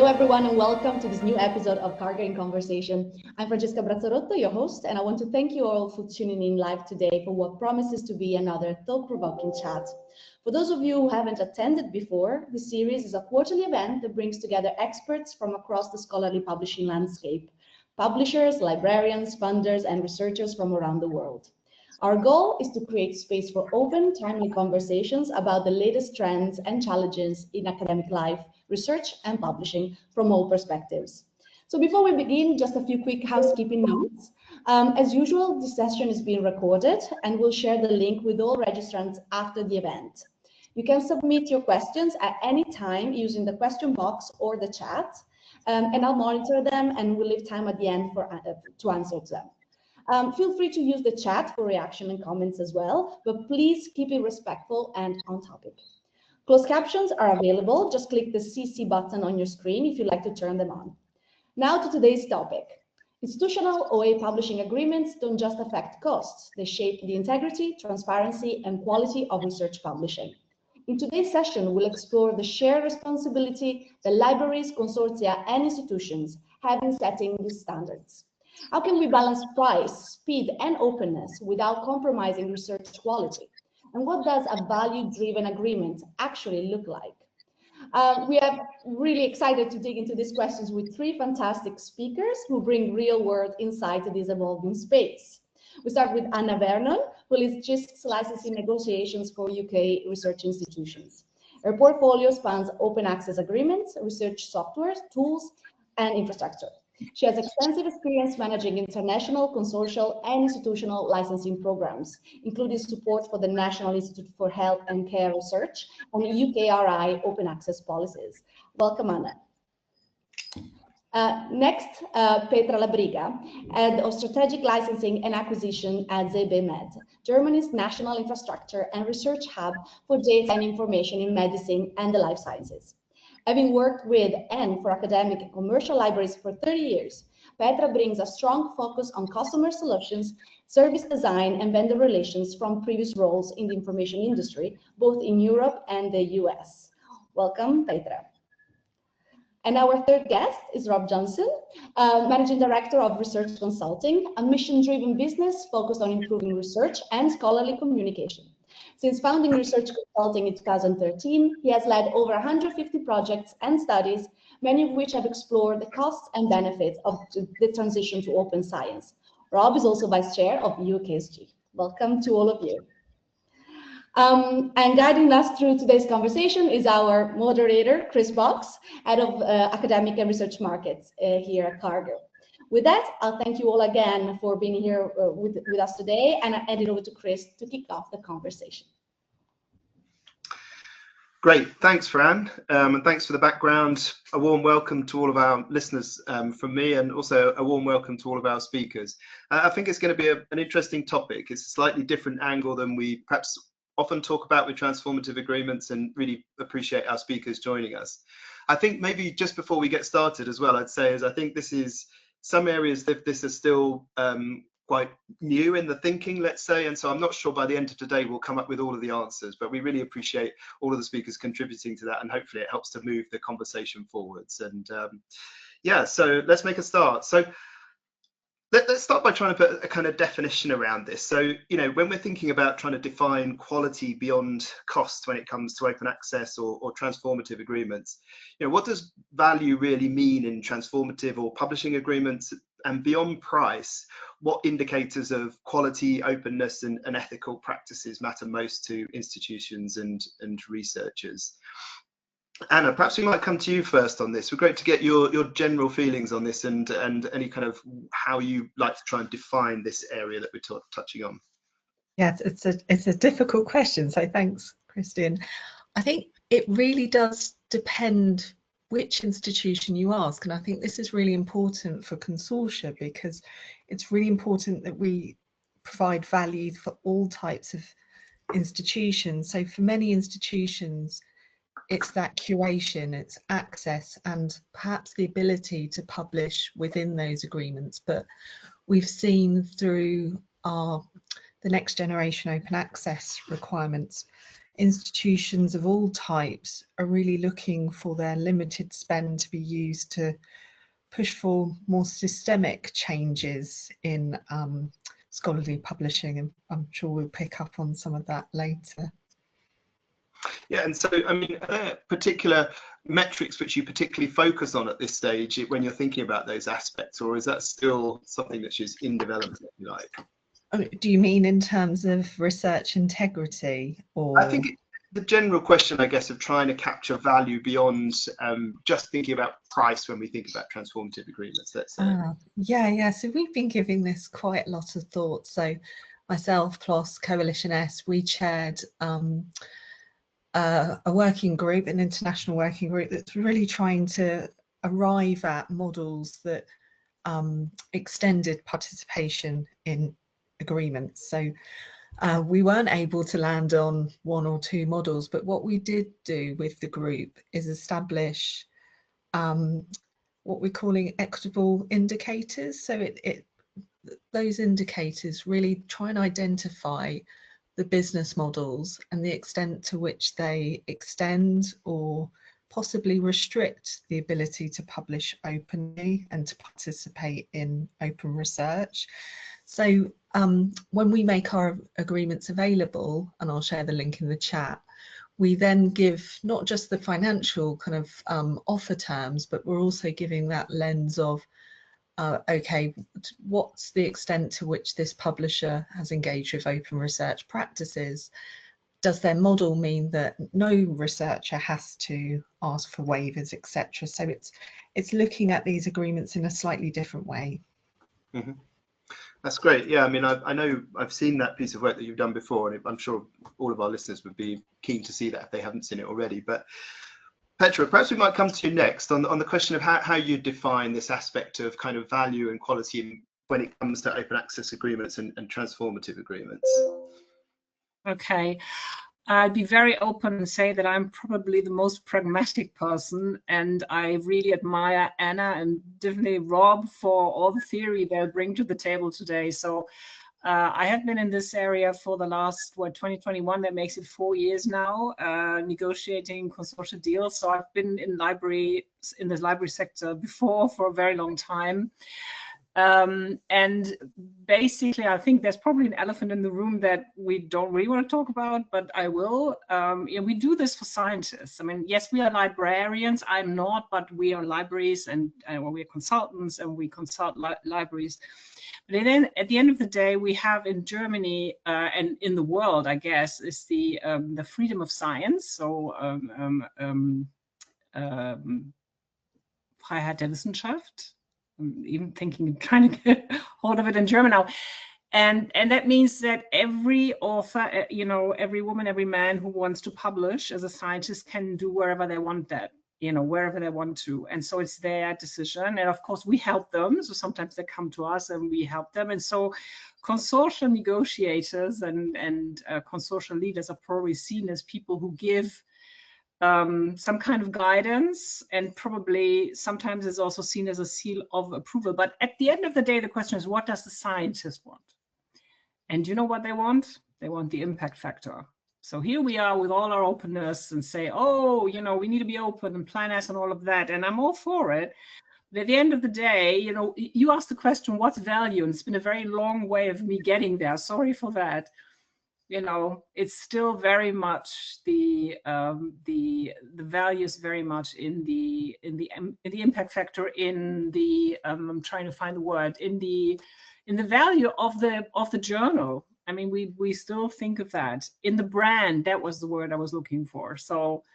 Hello, everyone, and welcome to this new episode of Karger in Conversation. I'm Francesca Brazzarotto, your host, and I want to thank you all for tuning in live today for what promises to be another thought-provoking chat. For those of you who haven't attended before, this series is a quarterly event that brings together experts from across the scholarly publishing landscape, publishers, librarians, funders, and researchers from around the world. Our goal is to create space for open, timely conversations about the latest trends and challenges in academic life, research, and publishing from all perspectives. So before we begin, just a few quick housekeeping notes. As usual, this session is being recorded, and we'll share the link with all registrants after the event. You can submit your questions at any time using the question box or the chat, and I'll monitor them, and we'll leave time at the end to answer them. Feel free to use the chat for reaction and comments as well, but please keep it respectful and on topic. Closed captions are available. Just click the CC button on your screen if you'd like to turn them on. Now to today's topic. Institutional OA publishing agreements don't just affect costs. They shape the integrity, transparency, and quality of research publishing. In today's session, we'll explore the shared responsibility that libraries, consortia, and institutions have in setting these standards. How can we balance price, speed, and openness without compromising research quality? And what does a value-driven agreement actually look like? We are really excited to dig into these questions with three fantastic speakers who bring real-world insight to this evolving space. We start with Anna Vernon, who leads GISC's licensing negotiations for UK research institutions. Her portfolio spans open access agreements, research software, tools, and infrastructure. She has extensive experience managing international, consortial, and institutional licensing programs, including support for the National Institute for Health and Care Research and UKRI open access policies. Welcome, Anna. Next, Petra Labriga, Head of Strategic Licensing and Acquisition at ZBMed, Germany's national infrastructure and research hub for data and information in medicine and the life sciences. Having worked with and for academic and commercial libraries for 30 years, Petra brings a strong focus on customer solutions, service design, and vendor relations from previous roles in the information industry, both in Europe and the US. Welcome, Petra. And our third guest is Rob Johnson, Managing Director of Research Consulting, a mission-driven business focused on improving research and scholarly communication. Since founding Research Consulting in 2013, he has led over 150 projects and studies, many of which have explored the costs and benefits of the transition to open science. Rob is also Vice Chair of UKSG. Welcome to all of you. And guiding us through today's conversation is our moderator, Chris Box, Head of Academic and Research Markets here at Karger. With that, I'll thank you all again for being here with us today, and I'll hand it over to Chris to kick off the conversation. Great, thanks, Fran, and thanks for the background. A warm welcome to all of our listeners from me, and also a warm welcome to all of our speakers. I think it's going to be an interesting topic. It's a slightly different angle than we perhaps often talk about with transformative agreements, and really appreciate our speakers joining us. I think maybe just before we get started as well, I'd say is I think this is some areas that this is still quite new in the thinking, let's say, and so I'm not sure by the end of today we'll come up with all of the answers, but we really appreciate all of the speakers contributing to that, and hopefully it helps to move the conversation forwards. And yeah, so let's make a start. So let's start by trying to put a kind of definition around this. So, you know, when we're thinking about trying to define quality beyond cost when it comes to open access or transformative agreements, you know, what does value really mean in transformative or publishing agreements? And beyond price, what indicators of quality, openness, and ethical practices matter most to institutions and researchers? Anna, perhaps we might come to you first on this. It'd be great to get your general feelings on this, and any kind of how you like to try and define this area that we're touching on. Yes, it's a difficult question, so thanks, Christian. I think it really does depend which institution you ask, and I think this is really important for consortia, because it's really important that we provide value for all types of institutions. So for many institutions, it's that curation, it's access, and perhaps the ability to publish within those agreements. But we've seen through the next generation open access requirements institutions of all types are really looking for their limited spend to be used to push for more systemic changes in scholarly publishing, and I'm sure we'll pick up on some of that later. Yeah, and so, I mean, are there particular metrics which you particularly focus on at this stage when you're thinking about those aspects, or is that still something that's just in development, if you like? Do you mean in terms of research integrity, or? I think the general question, I guess, of trying to capture value beyond just thinking about price when we think about transformative agreements, let's say. Yeah. So we've been giving this quite a lot of thought. So myself, plus Coalition S, we chaired a working group, an international working group that's really trying to arrive at models that extended participation in agreements. So we weren't able to land on one or two models, but what we did do with the group is establish what we're calling equitable indicators. So those indicators really try and identify the business models and the extent to which they extend or possibly restrict the ability to publish openly and to participate in open research. So when we make our agreements available, and I'll share the link in the chat, we then give not just the financial kind of offer terms, but we're also giving that lens of okay, what's the extent to which this publisher has engaged with open research practices? Does their model mean that no researcher has to ask for waivers, etc.? So it's looking at these agreements in a slightly different way. Mm-hmm. That's great. Yeah, I mean, I know I've seen that piece of work that you've done before, and I'm sure all of our listeners would be keen to see that if they haven't seen it already. But Petra, perhaps we might come to you next on the question of how you define this aspect of kind of value and quality when it comes to open access agreements and transformative agreements. Okay, I'd be very open and say that I'm probably the most pragmatic person, and I really admire Anna and definitely Rob for all the theory they'll bring to the table today. So I have been in this area for the last, 2021, that makes it 4 years now, negotiating consortia deals. So I've been in the library sector before for a very long time. And basically, I think there's probably an elephant in the room that we don't really want to talk about, but I will. We do this for scientists. I mean, yes, we are librarians. I'm not, but we are libraries, and we're consultants, and we consult libraries. But then at the end of the day, we have in Germany and in the world, I guess, is the freedom of science. So Freiheit der Wissenschaft. I'm even trying to get hold of it in German now. And that means that every author, every woman, every man who wants to publish as a scientist can do wherever they want that, wherever they want to. And so it's their decision. And of course, we help them. So sometimes they come to us and we help them. And so consortial negotiators and consortial leaders are probably seen as people who give some kind of guidance, and probably sometimes it's also seen as a seal of approval. But at the end of the day, the question is, what does the scientist want? And you know what they want? They want the impact factor. So here we are with all our openness and say, oh, we need to be open and Plan S and all of that. And I'm all for it. But at the end of the day, you asked the question, what's value? And it's been a very long way of me getting there. Sorry for that. It's still very much the value is very much in the impact factor, in the I'm trying to find the word, in the value of the journal. I mean, we still think of that in the brand. That was the word I was looking for. So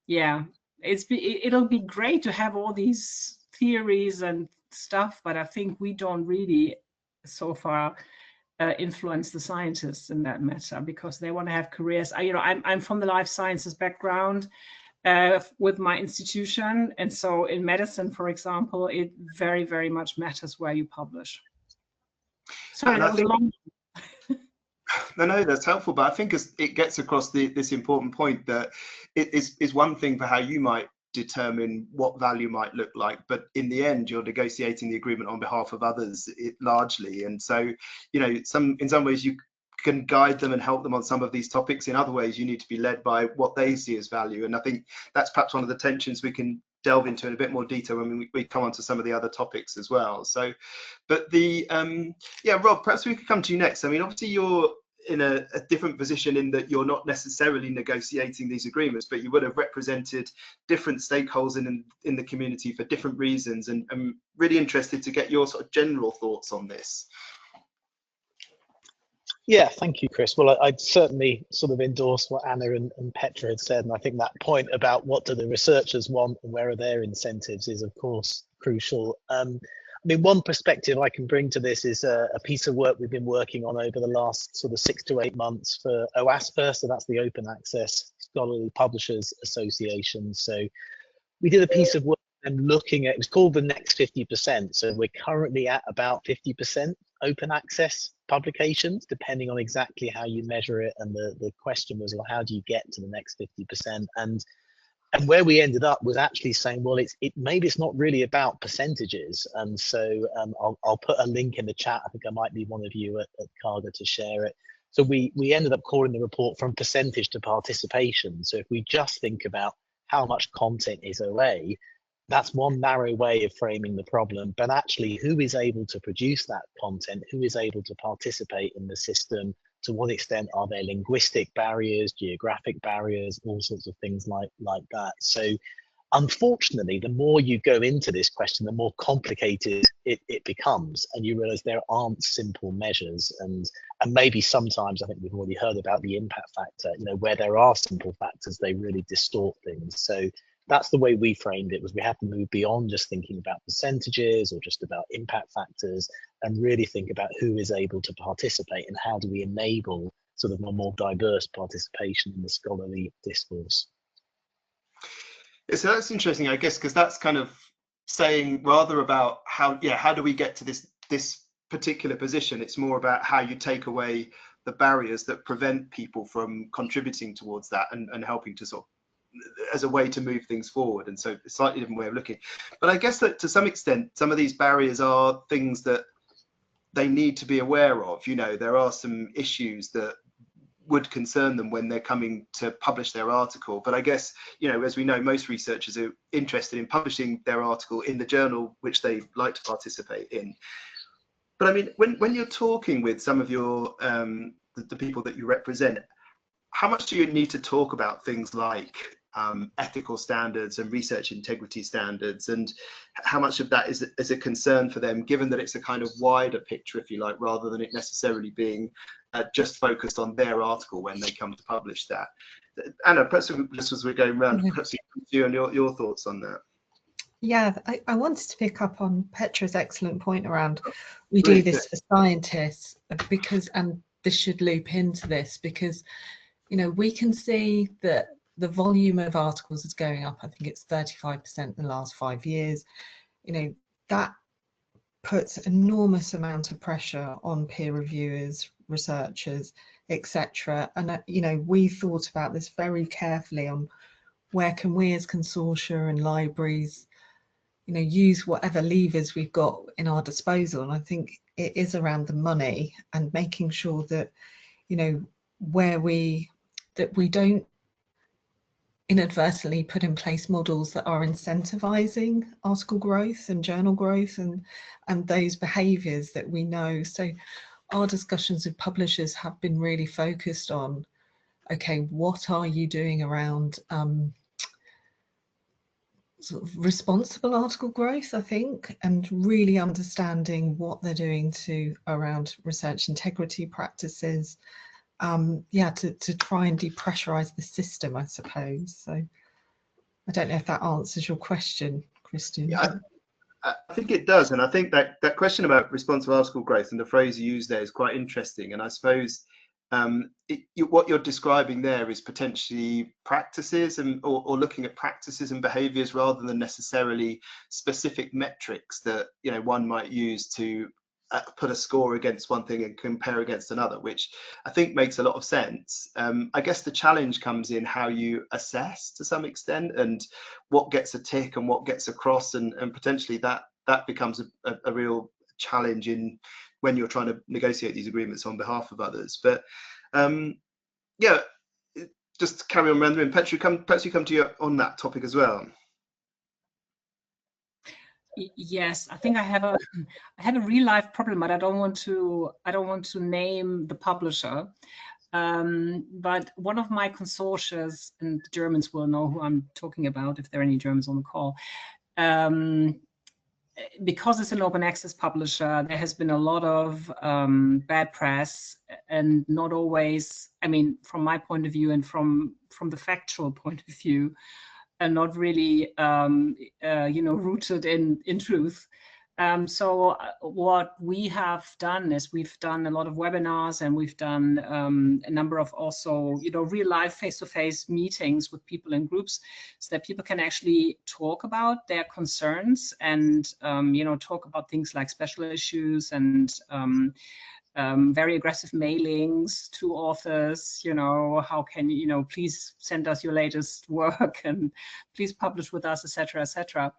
yeah, it'll be great to have all these theories and stuff, but I think we don't really so far influence the scientists in that matter, because they want to have careers. I'm from the life sciences background with my institution, and so in medicine, for example, it very, very much matters where you publish. Sorry, that was long. No, that's helpful, but I think it gets across this important point that it is one thing for how you might determine what value might look like, but in the end you're negotiating the agreement on behalf of others largely, and so in some ways you can guide them and help them on some of these topics. In other ways, you need to be led by what they see as value. And I think that's perhaps one of the tensions we can delve into in a bit more detail when we come on to some of the other topics as well. So, but yeah, Rob, perhaps we could come to you next. I mean, obviously you're in a different position in that you're not necessarily negotiating these agreements, but you would have represented different stakeholders in the community for different reasons, and I'm really interested to get your sort of general thoughts on this. Yeah, thank you, Chris. Well, I'd certainly sort of endorse what Anna and Petra had said, and I think that point about what do the researchers want and where are their incentives is, of course, crucial. I mean, one perspective I can bring to this is a piece of work we've been working on over the last sort of 6 to 8 months for OASPA, so that's the Open Access Scholarly Publishers Association. So we did a piece of work and looking at, it was called the next 50%. So we're currently at about 50% open access publications, depending on exactly how you measure it. And the question was, well, how do you get to the next 50%? And where we ended up was actually saying, well, maybe it's not really about percentages. And so I'll put a link in the chat. I think I might need one of you at Karger to share it. So we ended up calling the report From Percentage to Participation. So if we just think about how much content is OA, that's one narrow way of framing the problem, but actually who is able to produce that content, who is able to participate in the system, to what extent are there linguistic barriers, geographic barriers, all sorts of things like that. So unfortunately, the more you go into this question, the more complicated it becomes, and you realize there aren't simple measures, and maybe sometimes, I think we've already heard about the impact factor, you know, where there are simple factors, they really distort things. So that's the way we framed it, was we have to move beyond just thinking about percentages or just about impact factors, and really think about who is able to participate and how do we enable sort of a more diverse participation in the scholarly discourse. So that's interesting, I guess, because that's kind of saying rather about how do we get to this particular position. It's more about how you take away the barriers that prevent people from contributing towards that and helping to sort of, as a way to move things forward. And so a slightly different way of looking. But I guess that to some extent, some of these barriers are things that they need to be aware of. You know, there are some issues that would concern them when they're coming to publish their article. But I guess, you know, as we know, most researchers are interested in publishing their article in the journal which they like to participate in. But I mean, when you're talking with some of your the people that you represent, how much do you need to talk about things like ethical standards and research integrity standards, and how much of that is a concern for them, given that it's a kind of wider picture, if you like, rather than it necessarily being just focused on their article when they come to publish that? Anna, perhaps just as we're going around, perhaps you and your thoughts on that. Yeah, I wanted to pick up on Petra's excellent point around we do this for scientists, because, and this should loop into this, because, you know, we can see that the volume of articles is going up. I think it's 35% in the last 5 years. You know, that puts enormous amount of pressure on peer reviewers, researchers, etc. And, you know, we thought about this very carefully on where can we as consortia and libraries, you know, use whatever levers we've got in our disposal. And I think it is around the money and making sure that, you know, that we don't inadvertently put in place models that are incentivizing article growth and journal growth and those behaviors that we know. So our discussions with publishers have been really focused on, okay, what are you doing around sort of responsible article growth, I think, and really understanding what they're doing around research integrity practices. To try and depressurize the system, I suppose. So I don't know if that answers your question, Christian. Yeah, I think it does, and I think that question about responsible article growth and the phrase you use there is quite interesting. And I suppose what you're describing there is potentially practices or looking at practices and behaviours rather than necessarily specific metrics that, you know, one might use to put a score against one thing and compare against another, which I think makes a lot of sense. I guess the challenge comes in how you assess to some extent, and what gets a tick and what gets a cross, and potentially that becomes a real challenge in when you're trying to negotiate these agreements on behalf of others. But yeah, just to carry on rendering, perhaps you come to you on that topic as well. Yes, I think I have a real life problem, but I don't want to name the publisher. But one of my consortia, and the Germans will know who I'm talking about if there are any Germans on the call, because it's an open access publisher, there has been a lot of bad press, and not always, I mean, from my point of view and from the factual point of view, and not really rooted in truth. So what we have done is we've done a lot of webinars, and we've done a number of also real life face-to-face meetings with people in groups, so that people can actually talk about their concerns and talk about things like special issues and very aggressive mailings to authors, how can you, please send us your latest work and please publish with us, etc., etc.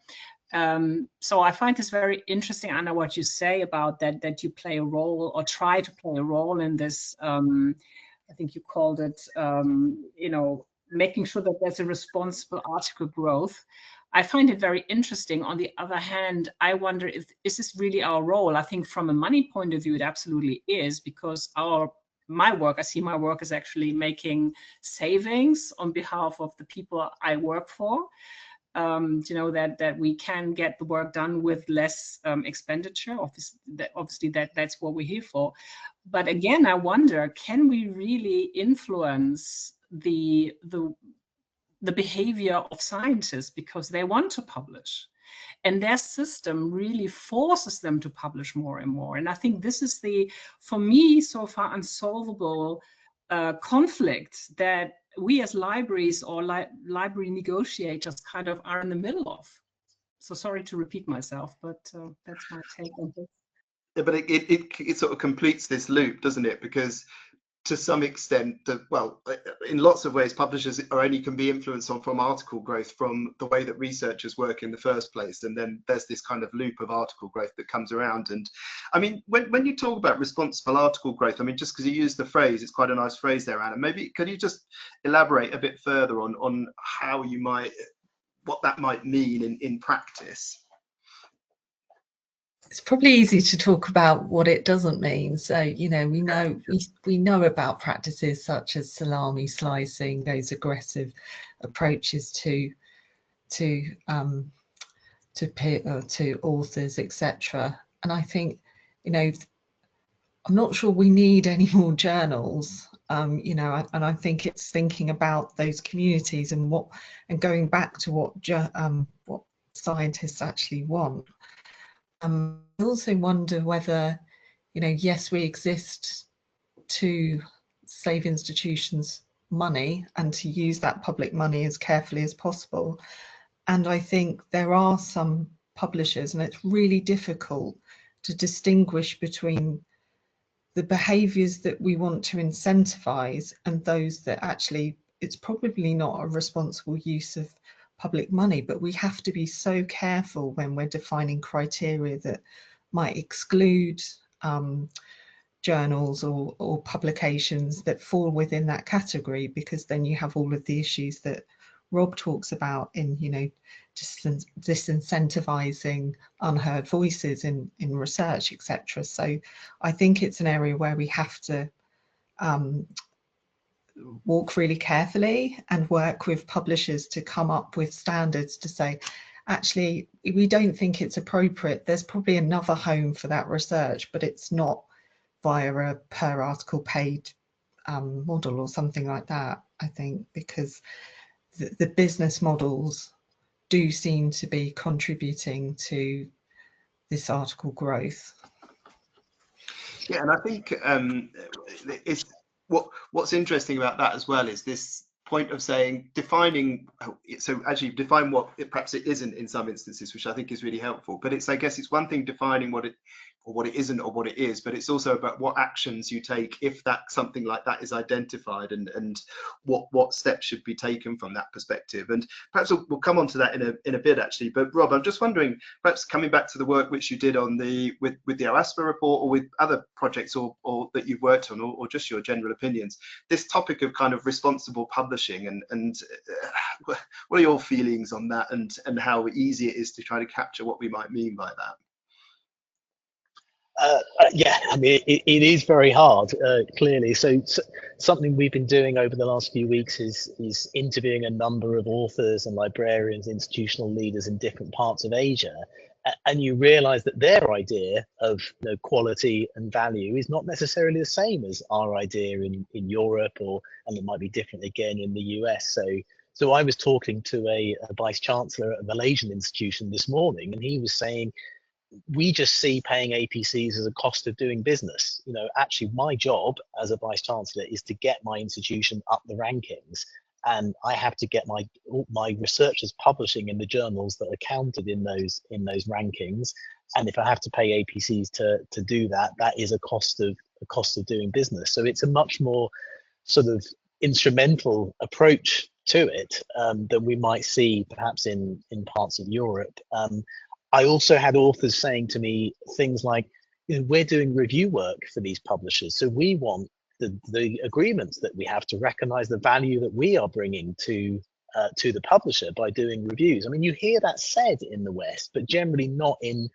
So I find this very interesting, Anna, what you say about that you play a role or try to play a role in this. I think you called it, making sure that there's a responsible article growth. I find it very interesting. On the other hand, I wonder is this really our role? I think from a money point of view, it absolutely is, because I see my work as actually making savings on behalf of the people I work for. That we can get the work done with less expenditure. Obviously, that's what we're here for. But again, I wonder, can we really influence the behavior of scientists because they want to publish, and their system really forces them to publish more and more? And I think this is for me, so far unsolvable conflict that we as libraries or library negotiators kind of are in the middle of. So sorry to repeat myself, but that's my take on this. Yeah, but it sort of completes this loop, doesn't it? Because to some extent, in lots of ways, publishers can be influenced from article growth from the way that researchers work in the first place. And then there's this kind of loop of article growth that comes around. And I mean, when you talk about responsible article growth, I mean, just because you use the phrase, it's quite a nice phrase there, Anna. Maybe could you just elaborate a bit further on how what that might mean in practice? It's probably easy to talk about what it doesn't mean. So, we know about practices such as salami slicing, those aggressive approaches to authors, etc. And I think, I'm not sure we need any more journals. And I think it's thinking about those communities and going back to what scientists actually want. I also wonder whether, yes, we exist to save institutions money and to use that public money as carefully as possible. And I think there are some publishers, and it's really difficult to distinguish between the behaviours that we want to incentivize and those that actually it's probably not a responsible use of public money. But we have to be so careful when we're defining criteria that might exclude journals or publications that fall within that category, because then you have all of the issues that Rob talks about in disincentivizing unheard voices in research, etc. So I think it's an area where we have to walk really carefully and work with publishers to come up with standards to say, actually, we don't think it's appropriate. There's probably another home for that research, but it's not via a per article paid model or something like that, I think, because the business models do seem to be contributing to this article growth. Yeah, and I think it's what's interesting about that as well is this point of defining what perhaps it isn't in some instances, which I think is really helpful. But I guess it's one thing defining what it or what it isn't or what it is, but it's also about what actions you take if that something like that is identified, and what steps should be taken from that perspective. And perhaps we'll come on to that in a bit actually. But Rob, I'm just wondering, perhaps coming back to the work which you did on with the OASPA report, or with other projects or that you've worked on, or just your general opinions, this topic of kind of responsible publishing, and what are your feelings on that, and how easy it is to try to capture what we might mean by that? Yeah, I mean, it is very hard, clearly. So something we've been doing over the last few weeks is interviewing a number of authors and librarians, institutional leaders in different parts of Asia, and you realise that their idea of quality and value is not necessarily the same as our idea in Europe, and it might be different again in the US. So I was talking to a vice chancellor at a Malaysian institution this morning, and he was saying, we just see paying APCs as a cost of doing business. Actually, my job as a vice chancellor is to get my institution up the rankings, and I have to get my researchers publishing in the journals that are counted in those rankings. And if I have to pay APCs to do that, that is a cost of doing business. So it's a much more sort of instrumental approach to it than we might see perhaps in parts of Europe. I also had authors saying to me things like, we're doing review work for these publishers, so we want the agreements that we have to recognize the value that we are bringing to the publisher by doing reviews. I mean, you hear that said in the West, but generally not in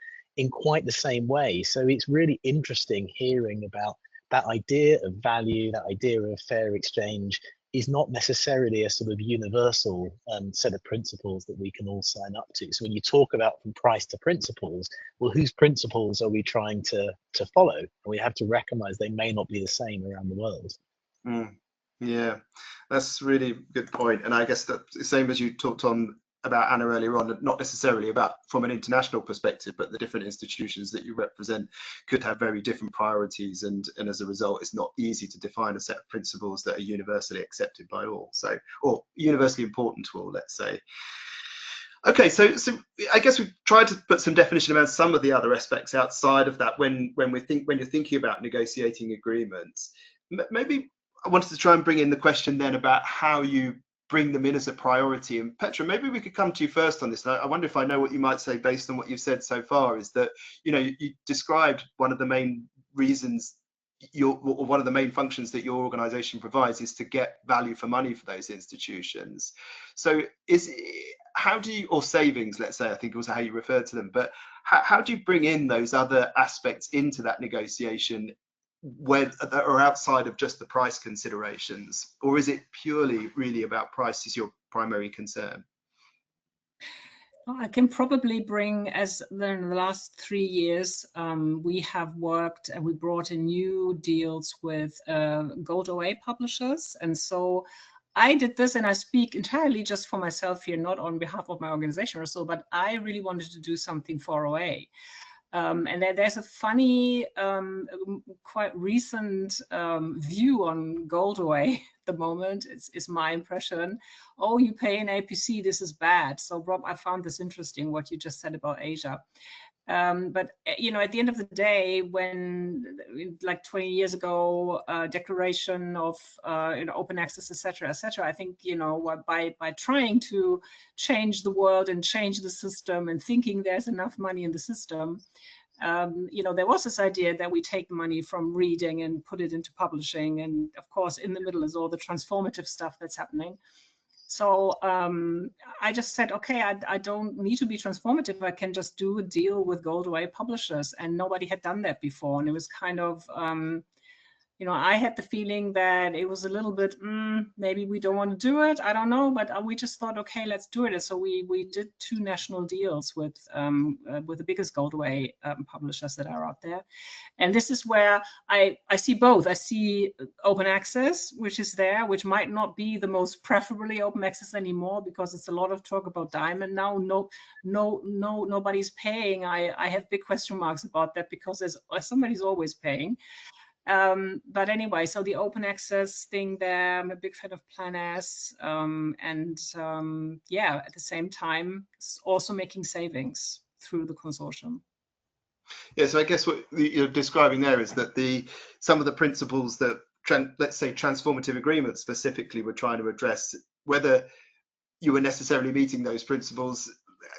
quite the same way. So it's really interesting hearing about that idea of value, that idea of fair exchange is not necessarily a sort of universal set of principles that we can all sign up to. So when you talk about from price to principles, well, whose principles are we trying to follow? And we have to recognize they may not be the same around the world. Yeah, that's really a good point. And I guess that's the same as you talked on about, Anna, earlier on, not necessarily about from an international perspective, but the different institutions that you represent could have very different priorities, and as a result it's not easy to define a set of principles that are universally accepted by all, or universally important to all, let's say. Okay, so I guess we've tried to put some definition around some of the other aspects outside of that when you're thinking about negotiating agreements. Maybe I wanted to try and bring in the question then about how you bring them in as a priority. And Petra, maybe we could come to you first on this. I wonder if I know what you might say based on what you've said so far, is that you described one of the main reasons one of the main functions that your organization provides is to get value for money for those institutions. So how do you, or savings, let's say, I think was how you referred to them, but how do you bring in those other aspects into that negotiation that are outside of just the price considerations, or is it purely really about price is your primary concern? I can probably bring, as in the last 3 years, we have worked and we brought in new deals with Gold OA publishers. And so I did this, and I speak entirely just for myself here, not on behalf of my organization or so, but I really wanted to do something for OA. And there's a funny, quite recent view on Gold OA at the moment. It's my impression. Oh, you pay an APC, this is bad. So Rob, I found this interesting, what you just said about Asia. But at the end of the day, when like 20 years ago, declaration of open access, etc., I think by trying to change the world and change the system and thinking there's enough money in the system, there was this idea that we take money from reading and put it into publishing, and of course in the middle is all the transformative stuff that's happening. So I just said, okay, I don't need to be transformative. I can just do a deal with Gold OA publishers, and nobody had done that before. And it was kind of, I had the feeling that it was a little bit, maybe we don't want to do it. I don't know, but we just thought, okay, let's do it. So we did 2 national deals with the biggest Gold OA publishers that are out there. And this is where I see both. I see open access, which is there, which might not be the most preferably open access anymore, because it's a lot of talk about diamond now. Nobody's paying. I have big question marks about that, because somebody's always paying. But anyway, so the open access thing there, I'm a big fan of Plan S, and at the same time, also making savings through the consortium. Yeah, so I guess what you're describing there is that some of the principles that, let's say, transformative agreements specifically were trying to address, whether you were necessarily meeting those principles,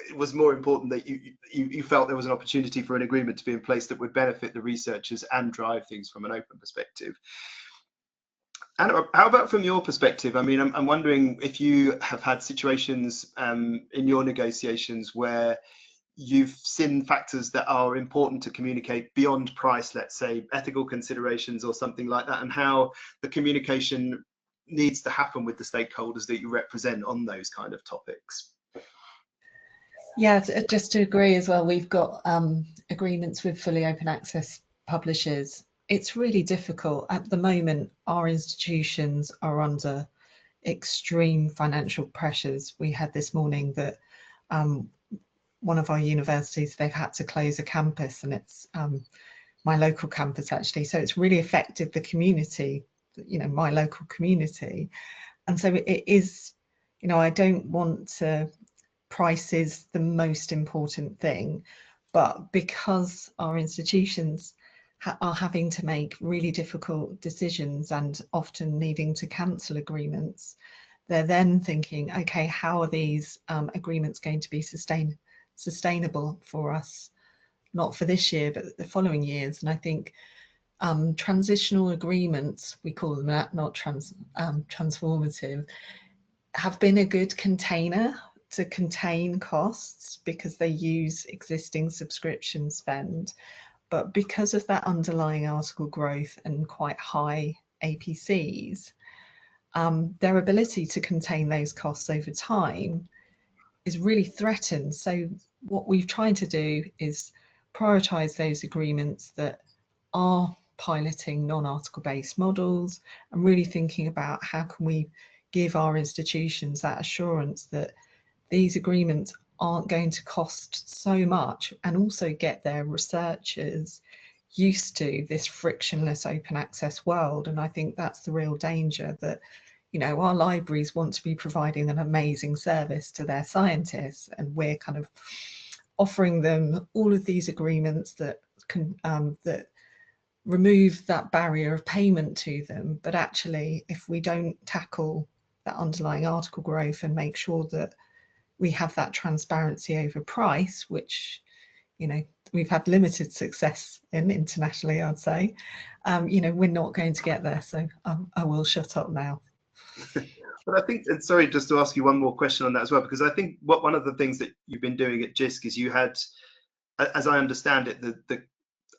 it was more important that you felt there was an opportunity for an agreement to be in place that would benefit the researchers and drive things from an open perspective. And how about from your perspective? I mean, I'm wondering if you have had situations in your negotiations where you've seen factors that are important to communicate beyond price, let's say ethical considerations or something like that, and how the communication needs to happen with the stakeholders that you represent on those kind of topics. Yeah, just to agree as well, we've got agreements with fully open access publishers. It's really difficult at the moment. Our institutions are under extreme financial pressures. We had this morning that one of our universities, they've had to close a campus, and it's my local campus actually. So it's really affected the community, you know, my local community. And so it is, you know, I don't want to, price is the most important thing, but because our institutions are having to make really difficult decisions and often needing to cancel agreements, they're then thinking, okay, how are these agreements going to be sustainable for us, not for this year but the following years? And I think transitional agreements, we call them that, not transformative, have been a good container to contain costs because they use existing subscription spend. But because of that underlying article growth and quite high APCs, their ability to contain those costs over time is really threatened. So what we've tried to do is prioritise those agreements that are piloting non-article based models and really thinking about how can we give our institutions that assurance that these agreements aren't going to cost so much, and also get their researchers used to this frictionless open access world. And I think that's the real danger, that, you know, our libraries want to be providing an amazing service to their scientists, and we're kind of offering them all of these agreements that can that remove that barrier of payment to them. But actually, if we don't tackle that underlying article growth and make sure that we have that transparency over price, which, you know, we've had limited success in internationally, I'd say, you know, we're not going to get there. So I will shut up now. But I think, and sorry, just to ask you one more question on that as well, because I think one of the things that you've been doing at JISC is you had, as I understand it,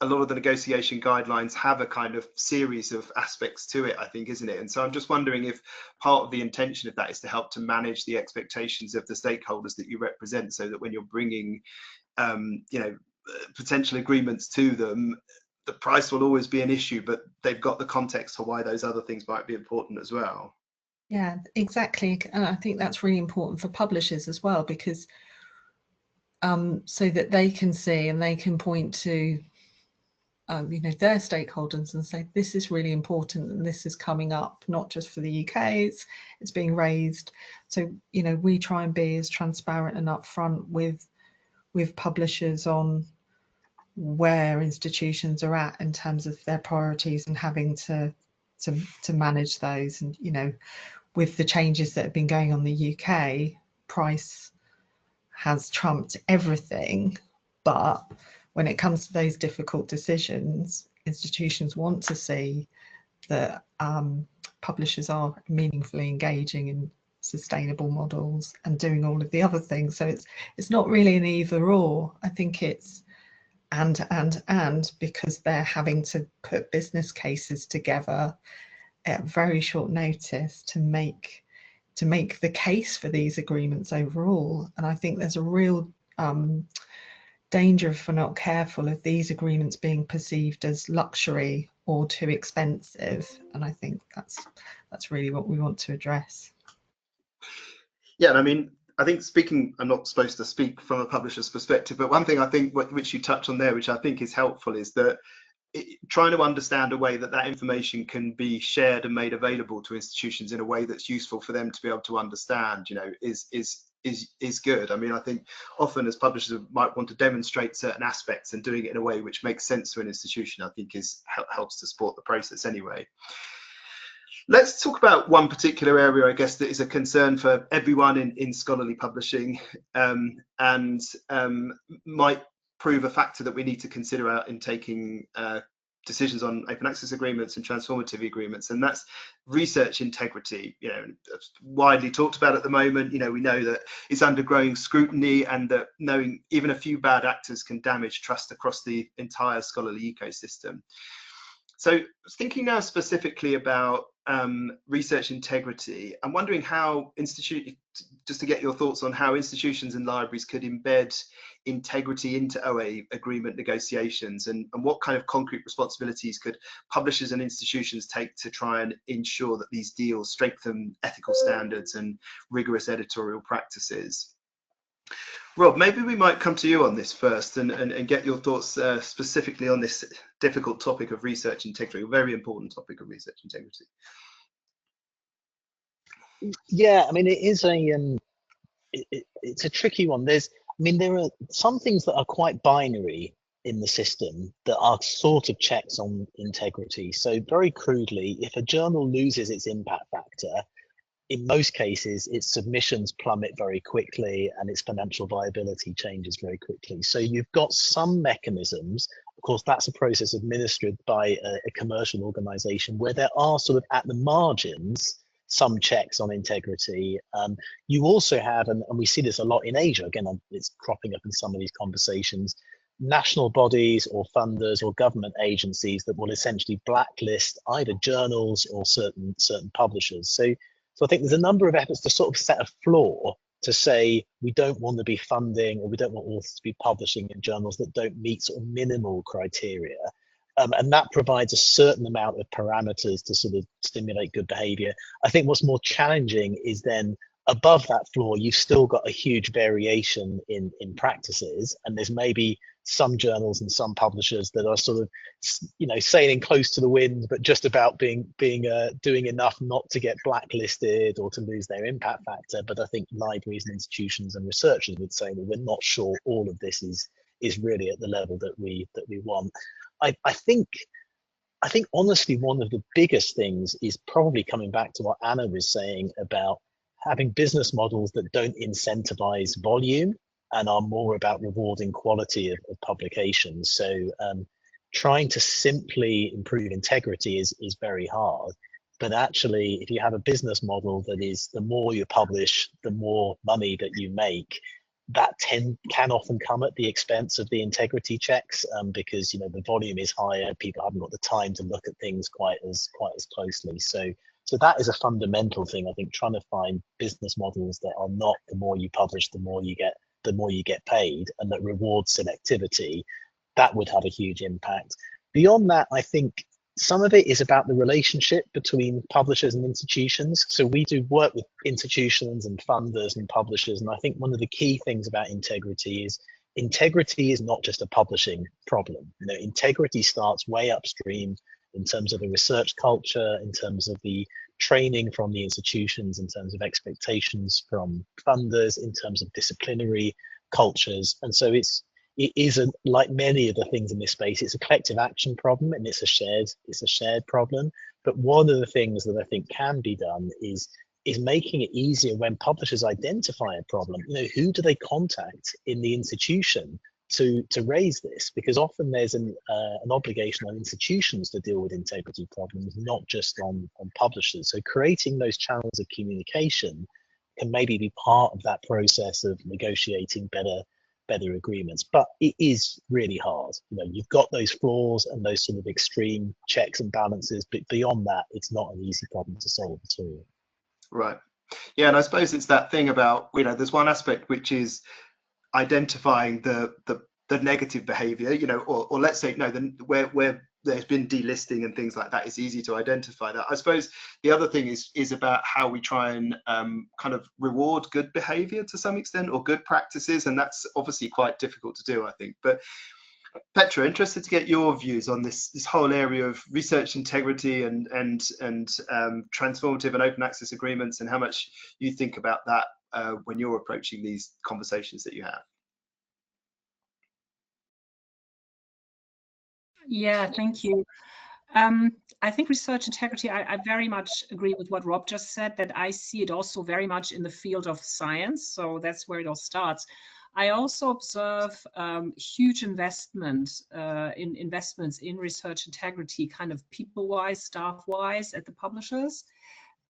a lot of the negotiation guidelines have a kind of series of aspects to it, I think, isn't it? And so I'm just wondering if part of the intention of that is to help to manage the expectations of the stakeholders that you represent, so that when you're bringing, you know, potential agreements to them, the price will always be an issue, but they've got the context for why those other things might be important as well. Yeah, exactly. And I think that's really important for publishers as well, because so that they can see and they can point to you know, their stakeholders and say, this is really important and this is coming up, not just for the UK, it's being raised. So, you know, we try and be as transparent and upfront with publishers on where institutions are at in terms of their priorities and having to manage those. And, you know, with the changes that have been going on in the UK, price has trumped everything. But when it comes to those difficult decisions, institutions want to see that publishers are meaningfully engaging in sustainable models and doing all of the other things. So it's not really an either or. I think it's and because they're having to put business cases together at very short notice to make the case for these agreements overall. And I think there's a real danger, if we're not careful, of these agreements being perceived as luxury or too expensive. And I think that's really what we want to address. Yeah, and I mean, I think I'm not supposed to speak from a publisher's perspective, but one thing I think which you touch on there, which I think is helpful, is that trying to understand a way that information can be shared and made available to institutions in a way that's useful for them to be able to understand, you know, is is good. I mean, I think often as publishers might want to demonstrate certain aspects, and doing it in a way which makes sense to an institution, I think helps to support the process anyway. Let's talk about one particular area, I guess, that is a concern for everyone in scholarly publishing, and might prove a factor that we need to consider out in taking decisions on open access agreements and transformative agreements, and that's research integrity. You know, it's widely talked about at the moment. You know, we know that it's under growing scrutiny, and that knowing even a few bad actors can damage trust across the entire scholarly ecosystem. So thinking now specifically about research integrity, I'm wondering how just to get your thoughts on how institutions and libraries could embed integrity into OA agreement negotiations, and what kind of concrete responsibilities could publishers and institutions take to try and ensure that these deals strengthen ethical standards and rigorous editorial practices. Rob, maybe we might come to you on this first, and get your thoughts specifically on this difficult topic of research integrity, a very important topic of research integrity. Yeah, I mean, it is it's a tricky one. There are some things that are quite binary in the system that are sort of checks on integrity. So very crudely, if a journal loses its impact factor, in most cases, its submissions plummet very quickly and its financial viability changes very quickly. So you've got some mechanisms. Of course, that's a process administered by a commercial organization where there are sort of at the margins some checks on integrity. You also have, and we see this a lot in Asia, again, it's cropping up in some of these conversations, national bodies or funders or government agencies that will essentially blacklist either journals or certain publishers. So I think there's a number of efforts to sort of set a floor to say we don't want to be funding, or we don't want authors to be publishing in journals that don't meet sort of minimal criteria. And that provides a certain amount of parameters to sort of stimulate good behavior. I think what's more challenging is then above that floor, you've still got a huge variation in practices, and there's maybe some journals and some publishers that are sort of, you know, sailing close to the wind, but just about doing enough not to get blacklisted or to lose their impact factor. But I think libraries and institutions and researchers would say that we're not sure all of this is really at the level that we want. I think honestly, one of the biggest things is probably coming back to what Anna was saying about having business models that don't incentivize volume and are more about rewarding quality of publications. So trying to simply improve integrity is very hard. But actually, if you have a business model that is the more you publish, the more money that you make, that can often come at the expense of the integrity checks, because, you know, the volume is higher, people haven't got the time to look at things quite as closely. So that is a fundamental thing, I think, trying to find business models that are not the more you publish, the more you get paid, and that reward selectivity. That would have a huge impact. Beyond that, I think some of it is about the relationship between publishers and institutions. So we do work with institutions and funders and publishers, and I think one of the key things about integrity is not just a publishing problem. You know, integrity starts way upstream in terms of the research culture, in terms of the training from the institutions, in terms of expectations from funders, in terms of disciplinary cultures. And so it isn't, like many of the things in this space, it's a collective action problem, and it's a shared problem. But one of the things that I think can be done is making it easier when publishers identify a problem. You know, who do they contact in the institution to raise this? Because often there's an obligation on institutions to deal with integrity problems, not just on publishers. So creating those channels of communication can maybe be part of that process of negotiating better agreements. But it is really hard. You know, you've got those flaws and those sort of extreme checks and balances, but beyond that, it's not an easy problem to solve at all. Right. Yeah, and I suppose it's that thing about, you know, there's one aspect which is identifying the negative behavior, you know, or let's say, no, where there's been delisting and things like that, it's easy to identify that. I suppose the other thing is about how we try and kind of reward good behavior to some extent, or good practices, and that's obviously quite difficult to do, I think. But Petra, interested to get your views on this whole area of research integrity and transformative and open access agreements, and how much you think about that when you're approaching these conversations that you have. Yeah, thank you. I think research integrity, I very much agree with what Rob just said, that I see it also very much in the field of science. So that's where it all starts. I also observe huge investments in research integrity, kind of people-wise, staff-wise at the publishers.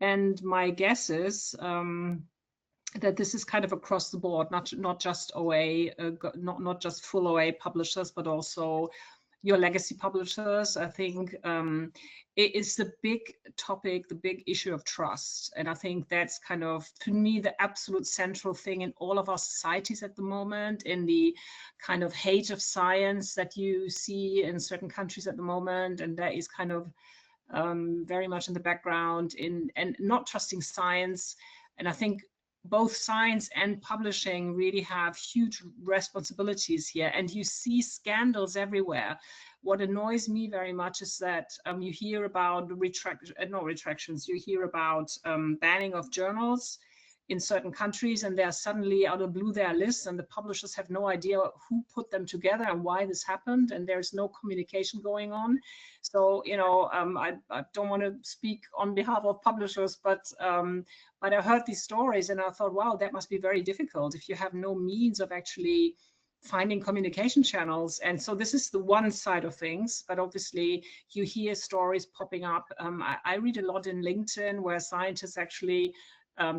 And my guess is that this is kind of across the board, not just OA, not just full OA publishers, but also your legacy publishers. I think it is the big topic, the big issue of trust. And I think that's kind of, to me, the absolute central thing in all of our societies at the moment, in the kind of hate of science that you see in certain countries at the moment. And that is kind of very much in the background and not trusting science. And I think both science and publishing really have huge responsibilities here, and you see scandals everywhere. What annoys me very much is that you hear about retractions, you hear about banning of journals in certain countries, and they're suddenly out of blue, there are lists, and the publishers have no idea who put them together and why this happened, and there's no communication going on. So, you know, I don't want to speak on behalf of publishers, but I heard these stories and I thought, wow, that must be very difficult if you have no means of actually finding communication channels. And so this is the one side of things, but obviously you hear stories popping up. I read a lot in LinkedIn where scientists actually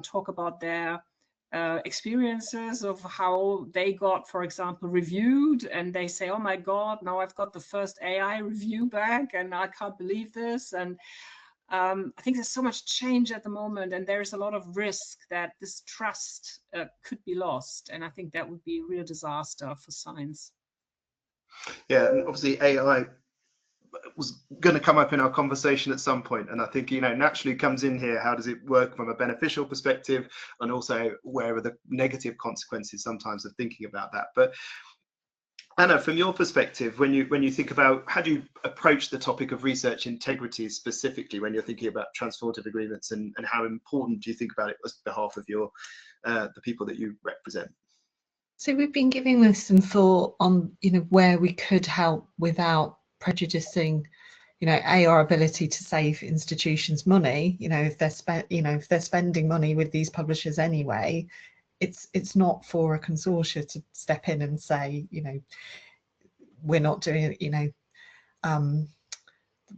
talk about their experiences of how they got, for example, reviewed, and they say, oh my God, now I've got the first AI review back and I can't believe this. And I think there's so much change at the moment, and there's a lot of risk that this trust could be lost. And I think that would be a real disaster for science. Yeah, and obviously AI was going to come up in our conversation at some point, and I think, you know, naturally comes in here. How does it work from a beneficial perspective, and also where are the negative consequences sometimes of thinking about that? But Anna, from your perspective, when you think about how do you approach the topic of research integrity specifically when you're thinking about transformative agreements, and how important do you think about it on behalf of your the people that you represent? So we've been giving this some thought on, you know, where we could help without prejudicing, you know, our ability to save institutions money. You know, if they're spending money with these publishers anyway, it's not for a consortia to step in and say, you know, we're not doing it, you know,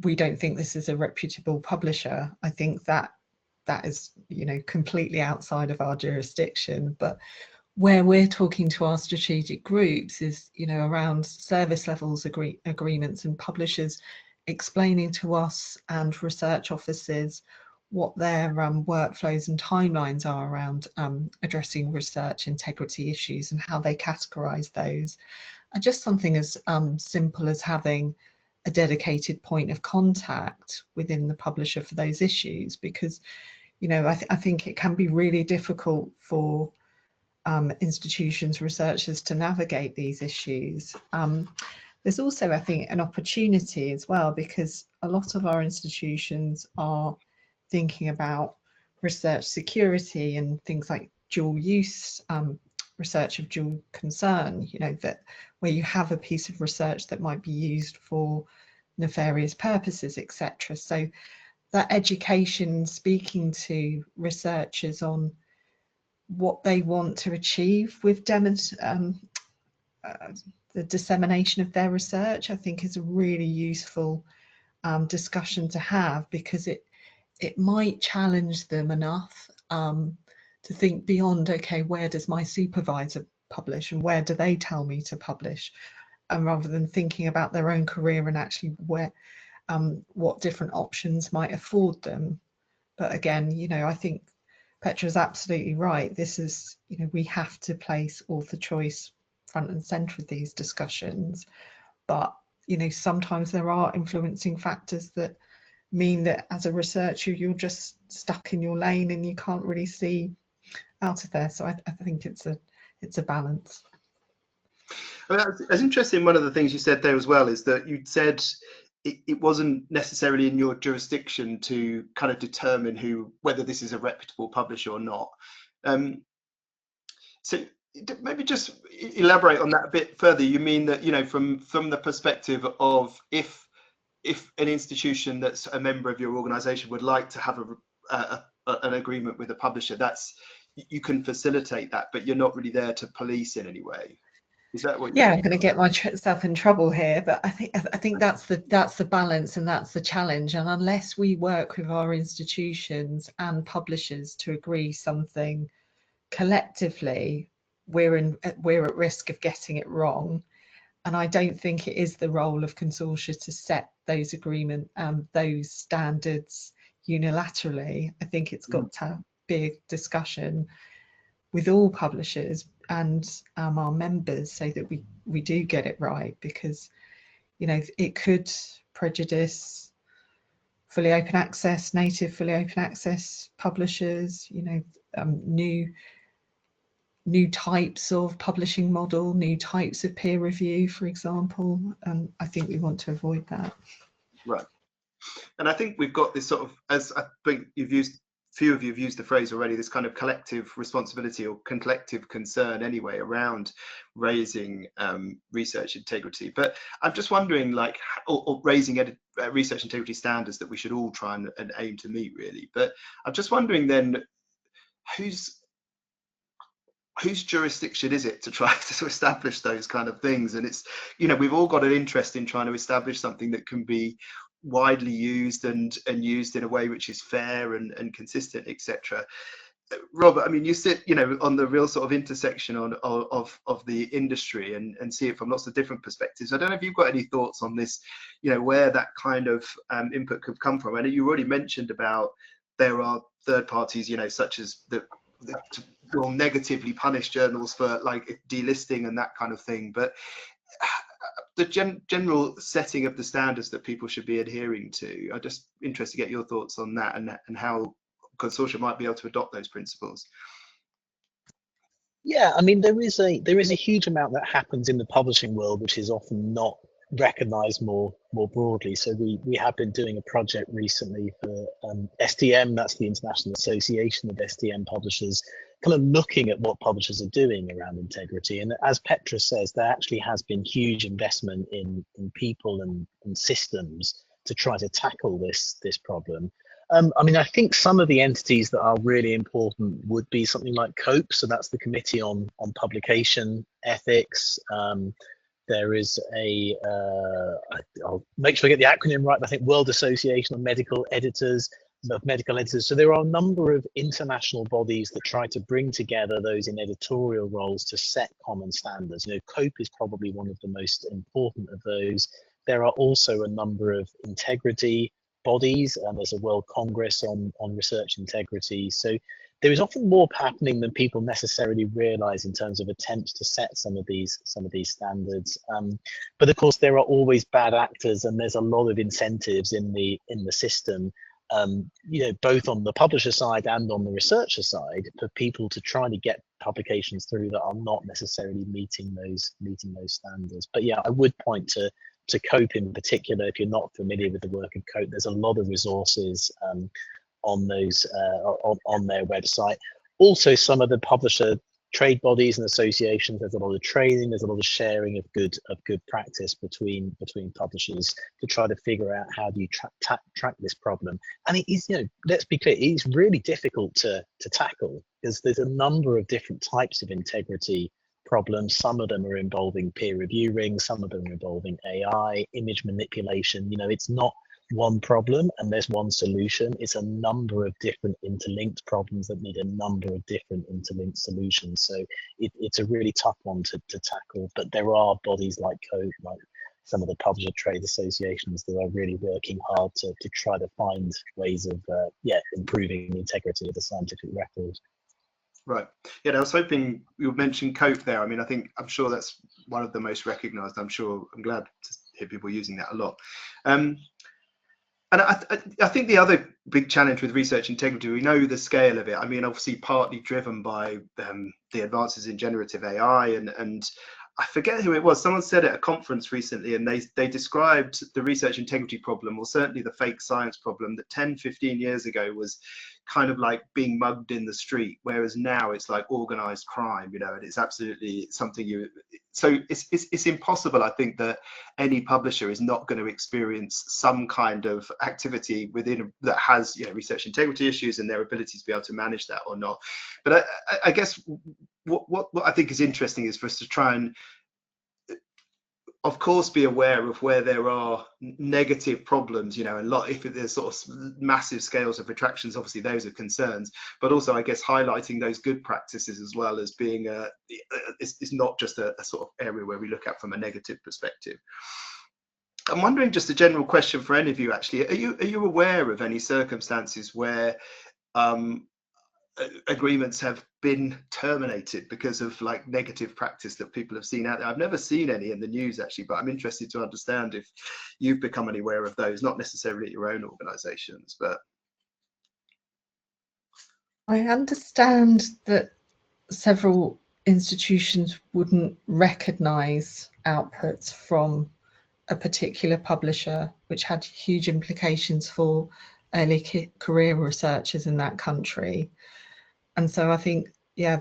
we don't think this is a reputable publisher. I think that is, you know, completely outside of our jurisdiction. But where we're talking to our strategic groups is, you know, around service levels agreements and publishers explaining to us and research offices what their workflows and timelines are around addressing research integrity issues and how they categorize those. And just something as simple as having a dedicated point of contact within the publisher for those issues, because, you know, I think it can be really difficult for institutions, researchers to navigate these issues. There's also, I think, an opportunity as well, because a lot of our institutions are thinking about research security and things like dual use, research of dual concern, you know, that where you have a piece of research that might be used for nefarious purposes, etc. So that education, speaking to researchers on what they want to achieve with the dissemination of their research, I think is a really useful discussion to have, because it might challenge them enough to think beyond, okay, where does my supervisor publish and where do they tell me to publish, and rather than thinking about their own career and actually where what different options might afford them. But again, you know, I think Petra's absolutely right. This is, you know, we have to place author choice front and center of these discussions. But, you know, sometimes there are influencing factors that mean that as a researcher, you're just stuck in your lane and you can't really see out of there. So I think it's a balance. Well, that's interesting. One of the things you said there as well is that you said it wasn't necessarily in your jurisdiction to kind of determine whether this is a reputable publisher or not. So maybe just elaborate on that a bit further. You mean that, you know, from the perspective of if an institution that's a member of your organization would like to have an agreement with a publisher, you can facilitate that, but you're not really there to police in any way. Is that what? Yeah, I'm going to get myself in trouble here, but I think that's the balance, and that's the challenge. And unless we work with our institutions and publishers to agree something collectively, we're at risk of getting it wrong. And I don't think it is the role of consortia to set those those standards unilaterally. I think it's got to be a discussion with all publishers and our members, so that we do get it right, because, you know, it could prejudice fully open access, native fully open access publishers, you know, new types of publishing model, new types of peer review, for example. And I think we want to avoid that. Right. And I think we've got this sort of, as I think few of you have used the phrase already, this kind of collective responsibility or collective concern anyway around raising research integrity. But I'm just wondering, like, or raising research integrity standards that we should all try and aim to meet, really. But I'm just wondering then, whose jurisdiction is it to try to establish those kind of things? And it's, you know, we've all got an interest in trying to establish something that can be widely used and used in a way which is fair and consistent, etc. Robert, I mean, you sit, you know, on the real sort of intersection of the industry and see it from lots of different perspectives. I don't know if you've got any thoughts on this, you know, where that kind of input could come from. I know you already mentioned about there are third parties, you know, such as the will negatively punish journals for like delisting and that kind of thing, but the general setting of the standards that people should be adhering to, I'm just interested to get your thoughts on that and how consortia might be able to adopt those principles. Yeah, I mean, there is a huge amount that happens in the publishing world which is often not recognized more broadly. So we have been doing a project recently for STM, that's the International Association of STM Publishers, kind of looking at what publishers are doing around integrity. And as Petra says, there actually has been huge investment in people and systems to try to tackle this problem. I mean, I think some of the entities that are really important would be something like COPE, so that's the Committee on Publication Ethics. There is I'll make sure I get the acronym right, but I think World Association of Medical Editors. So there are a number of international bodies that try to bring together those in editorial roles to set common standards. You know, COPE is probably one of the most important of those. There are also a number of integrity bodies, and there's a World Congress on research integrity. So there is often more happening than people necessarily realize in terms of attempts to set some of these standards. But of course, there are always bad actors, and there's a lot of incentives in the system, you know, both on the publisher side and on the researcher side, for people to try to get publications through that are not necessarily meeting those standards. But yeah, I would point to COPE in particular. If you're not familiar with the work of COPE, there's a lot of resources on those on their website. Also, some of the publisher trade bodies and associations, there's a lot of training, there's a lot of sharing of good practice between publishers to try to figure out how do you track this problem. And it is, you know, let's be clear, it's really difficult to tackle, because there's a number of different types of integrity problems. Some of them are involving peer review rings, some of them are involving AI, image manipulation. You know, it's not one problem and there's one solution. It's a number of different interlinked problems that need a number of different interlinked solutions. So it's a really tough one to tackle, but there are bodies like COPE, like some of the publisher trade associations, that are really working hard to try to find ways of improving the integrity of the scientific record. Right. Yeah, I was hoping you mentioned COPE there. I mean, I'm sure that's one of the most recognized. I'm glad to hear people using that a lot. And I think the other big challenge with research integrity, we know the scale of it. I mean, obviously partly driven by the advances in generative AI, and I forget who it was. Someone said at a conference recently, and they described the research integrity problem, or certainly the fake science problem, that 10, 15 years ago was kind of like being mugged in the street, whereas now it's like organized crime, you know, and it's absolutely something so it's impossible, I think, that any publisher is not going to experience some kind of activity within that has, you know, research integrity issues and their ability to be able to manage that or not. But I guess what I think is interesting is for us to try and, of course, be aware of where there are negative problems, you know, and if there's sort of massive scales of retractions, obviously those are concerns, but also, I guess, highlighting those good practices as well as being it's not just a sort of area where we look at from a negative perspective. I'm wondering, just a general question for any of you, actually, are you aware of any circumstances where agreements have been terminated because of like negative practice that people have seen out there? I've never seen any in the news, actually, but I'm interested to understand if you've become any aware of those, not necessarily at your own organizations, but. I understand that several institutions wouldn't recognize outputs from a particular publisher, which had huge implications for early career researchers in that country. And so I think, yeah,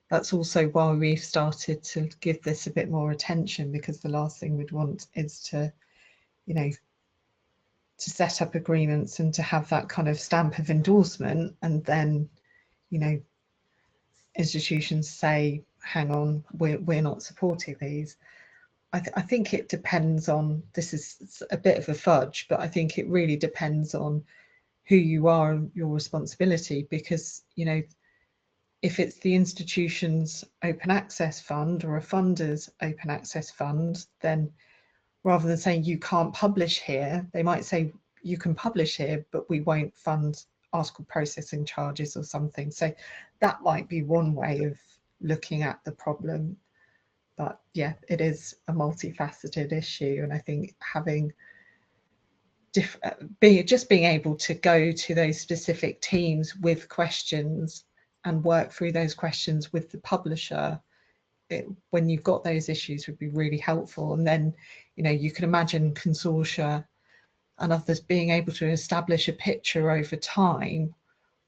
that's also why we've started to give this a bit more attention, because the last thing we'd want is to, you know, to set up agreements and to have that kind of stamp of endorsement, and then, you know, institutions say, hang on, we're not supporting these. I think it depends on, this is a bit of a fudge, but I think it really depends on who you are and your responsibility, because, you know, if it's the institution's open access fund or a funder's open access fund, then rather than saying you can't publish here, they might say you can publish here, but we won't fund article processing charges or something. So that might be one way of looking at the problem. But yeah, it is a multifaceted issue, and I think having being able to go to those specific teams with questions and work through those questions with the publisher, when you've got those issues, would be really helpful. And then, you know, you can imagine consortia and others being able to establish a picture over time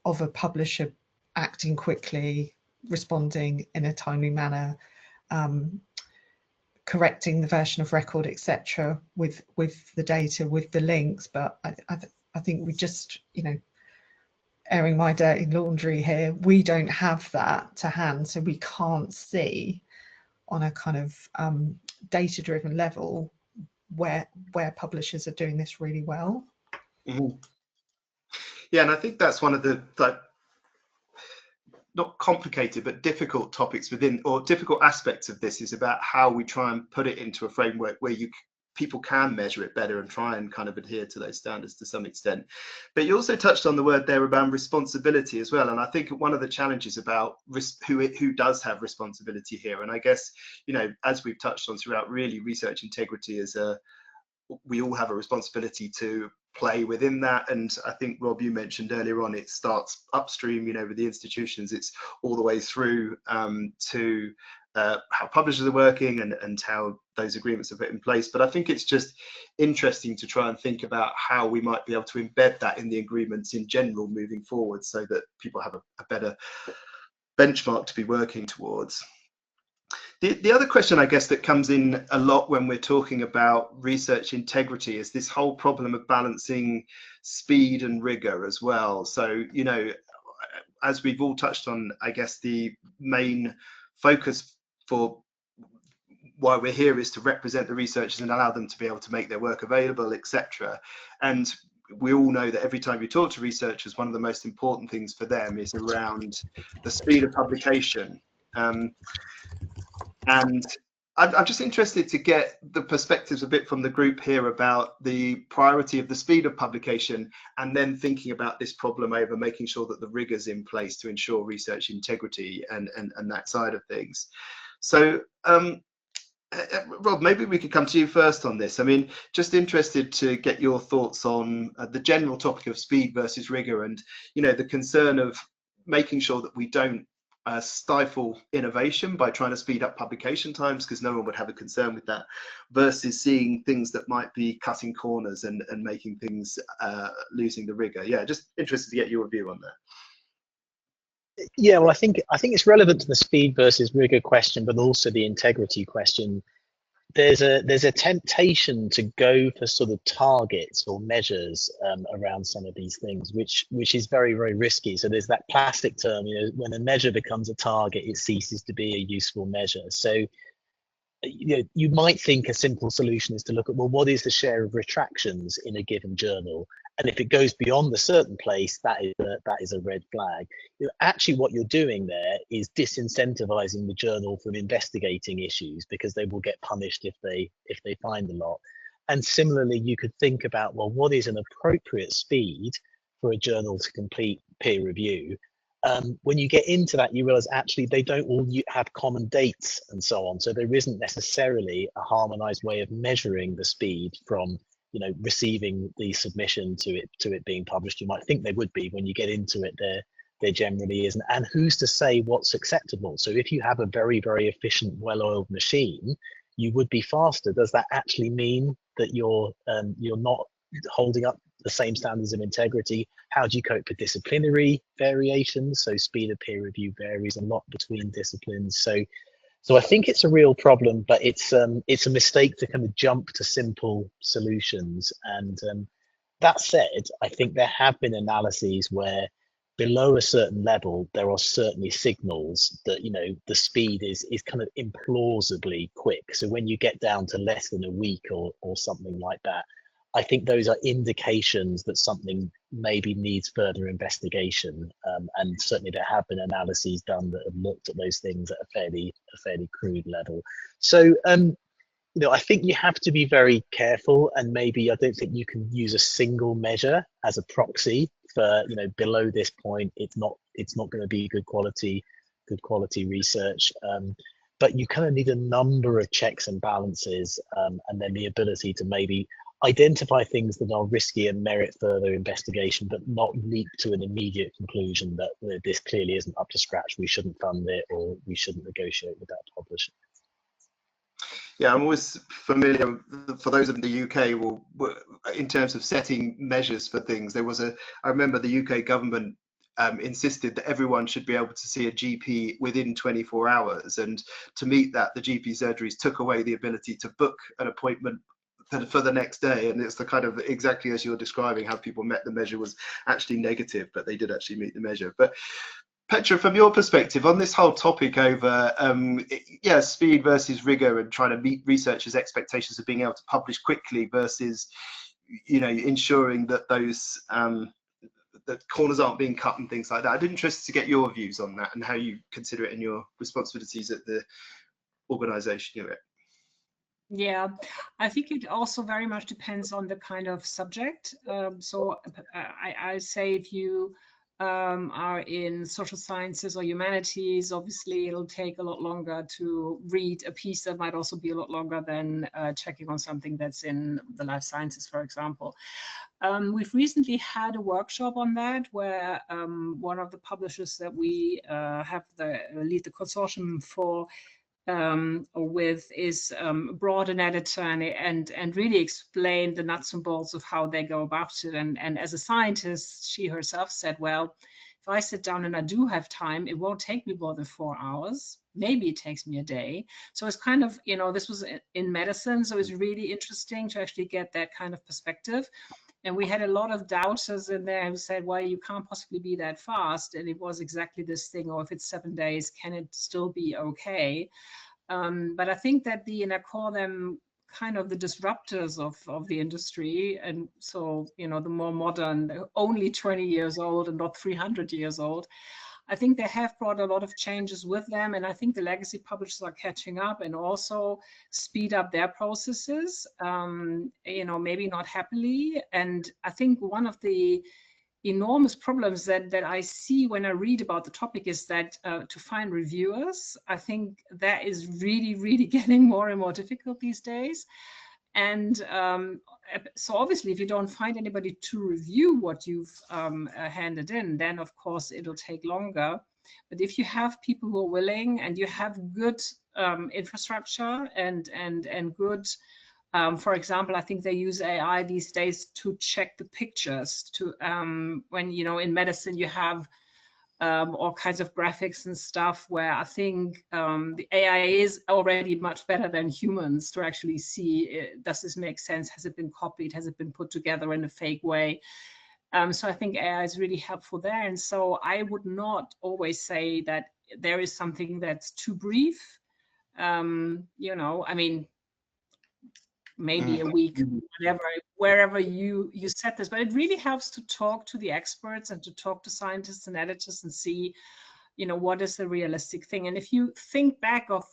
of a publisher acting quickly, responding in a timely manner, correcting the version of record, etc., with the data, with the links. But I think we just, you know, airing my dirty laundry here, we don't have that to hand, so we can't see on a kind of data-driven level where publishers are doing this really well. Mm-hmm. Yeah, and I think that's one of the, like, not complicated but difficult topics within, or difficult aspects of this, is about how we try and put it into a framework where people can measure it better and try and kind of adhere to those standards to some extent. But you also touched on the word there about responsibility as well, and I think one of the challenges about who does have responsibility here, and I guess, you know, as we've touched on throughout, really research integrity is we all have a responsibility to play within that. And I think, Rob, you mentioned earlier on, it starts upstream, you know, with the institutions, it's all the way through to how publishers are working and how those agreements are put in place. But I think it's just interesting to try and think about how we might be able to embed that in the agreements in general moving forward, so that people have a better benchmark to be working towards. The other question, I guess, that comes in a lot when we're talking about research integrity is this whole problem of balancing speed and rigor as well. So, you know, as we've all touched on, I guess the main focus for why we're here is to represent the researchers and allow them to be able to make their work available, etc. And we all know that every time you talk to researchers, one of the most important things for them is around the speed of publication. And I'm just interested to get the perspectives a bit from the group here about the priority of the speed of publication, and then thinking about this problem over making sure that the rigor's in place to ensure research integrity and that side of things. So, Rob, maybe we could come to you first on this. I mean, just interested to get your thoughts on the general topic of speed versus rigor, and, you know, the concern of making sure that we don't stifle innovation by trying to speed up publication times, because no one would have a concern with that, versus seeing things that might be cutting corners and making things losing the rigor? Yeah, just interested to get your view on that. Yeah, well, I think it's relevant to the speed versus rigor question, but also the integrity question. There's a temptation to go for sort of targets or measures around some of these things, which is very, very risky. So there's that classic term, you know, when a measure becomes a target, it ceases to be a useful measure. So you know, you might think a simple solution is to look at, well, what is the share of retractions in a given journal? And if it goes beyond a certain place, that is a red flag. You know, actually, what you're doing there is disincentivizing the journal from investigating issues, because they will get punished if they find a lot. And similarly, you could think about, well, what is an appropriate speed for a journal to complete peer review? When you get into that, you realize actually they don't all have common dates and so on. So there isn't necessarily a harmonized way of measuring the speed from, you know, receiving the submission to it being published. You might think there would be. When you get into it, there generally isn't. And who's to say what's acceptable? So if you have a very, very efficient, well-oiled machine, you would be faster. Does that actually mean that you're not holding up the same standards of integrity? How do you cope with disciplinary variations? So speed of peer review varies a lot between disciplines. So I think it's a real problem, but it's a mistake to kind of jump to simple solutions. And that said, I think there have been analyses where below a certain level, there are certainly signals that, you know, the speed is kind of implausibly quick. So when you get down to less than a week or something like that, I think those are indications that something maybe needs further investigation. And certainly there have been analyses done that have looked at those things at a fairly crude level. So, you know, I think you have to be very careful, and maybe I don't think you can use a single measure as a proxy for, you know, below this point, it's not going to be good quality research. But you kind of need a number of checks and balances, and then the ability to maybe identify things that are risky and merit further investigation, but not leap to an immediate conclusion that this clearly isn't up to scratch, we shouldn't fund it, or we shouldn't negotiate with that publisher. Yeah, I'm always familiar, for those in the UK, in terms of setting measures for things. I remember the UK government insisted that everyone should be able to see a GP within 24 hours. And to meet that, the GP surgeries took away the ability to book an appointment for the next day. And it's the kind of exactly as you're describing, how people met the measure was actually negative, but they did actually meet the measure. But Petra, from your perspective on this whole topic over speed versus rigor and trying to meet researchers' expectations of being able to publish quickly versus, you know, ensuring that those that corners aren't being cut and things like that, I'd be interested to get your views on that and how you consider it in your responsibilities at the organisation you're at. Yeah, I think it also very much depends on the kind of subject. So I say if you are in social sciences or humanities, obviously it'll take a lot longer to read a piece that might also be a lot longer than checking on something that's in the life sciences, for example. We've recently had a workshop on that where one of the publishers that we have lead the consortium for with is brought an editor and really explained the nuts and bolts of how they go about it. And as a scientist, she herself said, well, if I sit down and I do have time, it won't take me more than 4 hours. Maybe it takes me a day. So it's kind of, you know, this was in medicine. So it's really interesting to actually get that kind of perspective. And we had a lot of doubters in there who said, well, you can't possibly be that fast. And it was exactly this thing, or if it's 7 days, can it still be okay? But I think that and I call them kind of the disruptors of the industry. And so, you know, the more modern, only 20 years old and not 300 years old. I think they have brought a lot of changes with them. And I think the legacy publishers are catching up and also speed up their processes, you know, maybe not happily. And I think one of the enormous problems that I see when I read about the topic is that to find reviewers, I think that is really, really getting more and more difficult these days. And so obviously, if you don't find anybody to review what you've handed in, then of course it'll take longer. But if you have people who are willing and you have good infrastructure and good, for example, I think they use AI these days to check the pictures. To when in medicine you have all kinds of graphics and stuff where I think the AI is already much better than humans to actually see, does this make sense? Has it been copied? Has it been put together in a fake way? So I think AI is really helpful there. And so I would not always say that there is something that's too brief. I mean, maybe a week, whatever, wherever you set this, but it really helps to talk to the experts and to talk to scientists and editors and see, what is the realistic thing. And if you think back of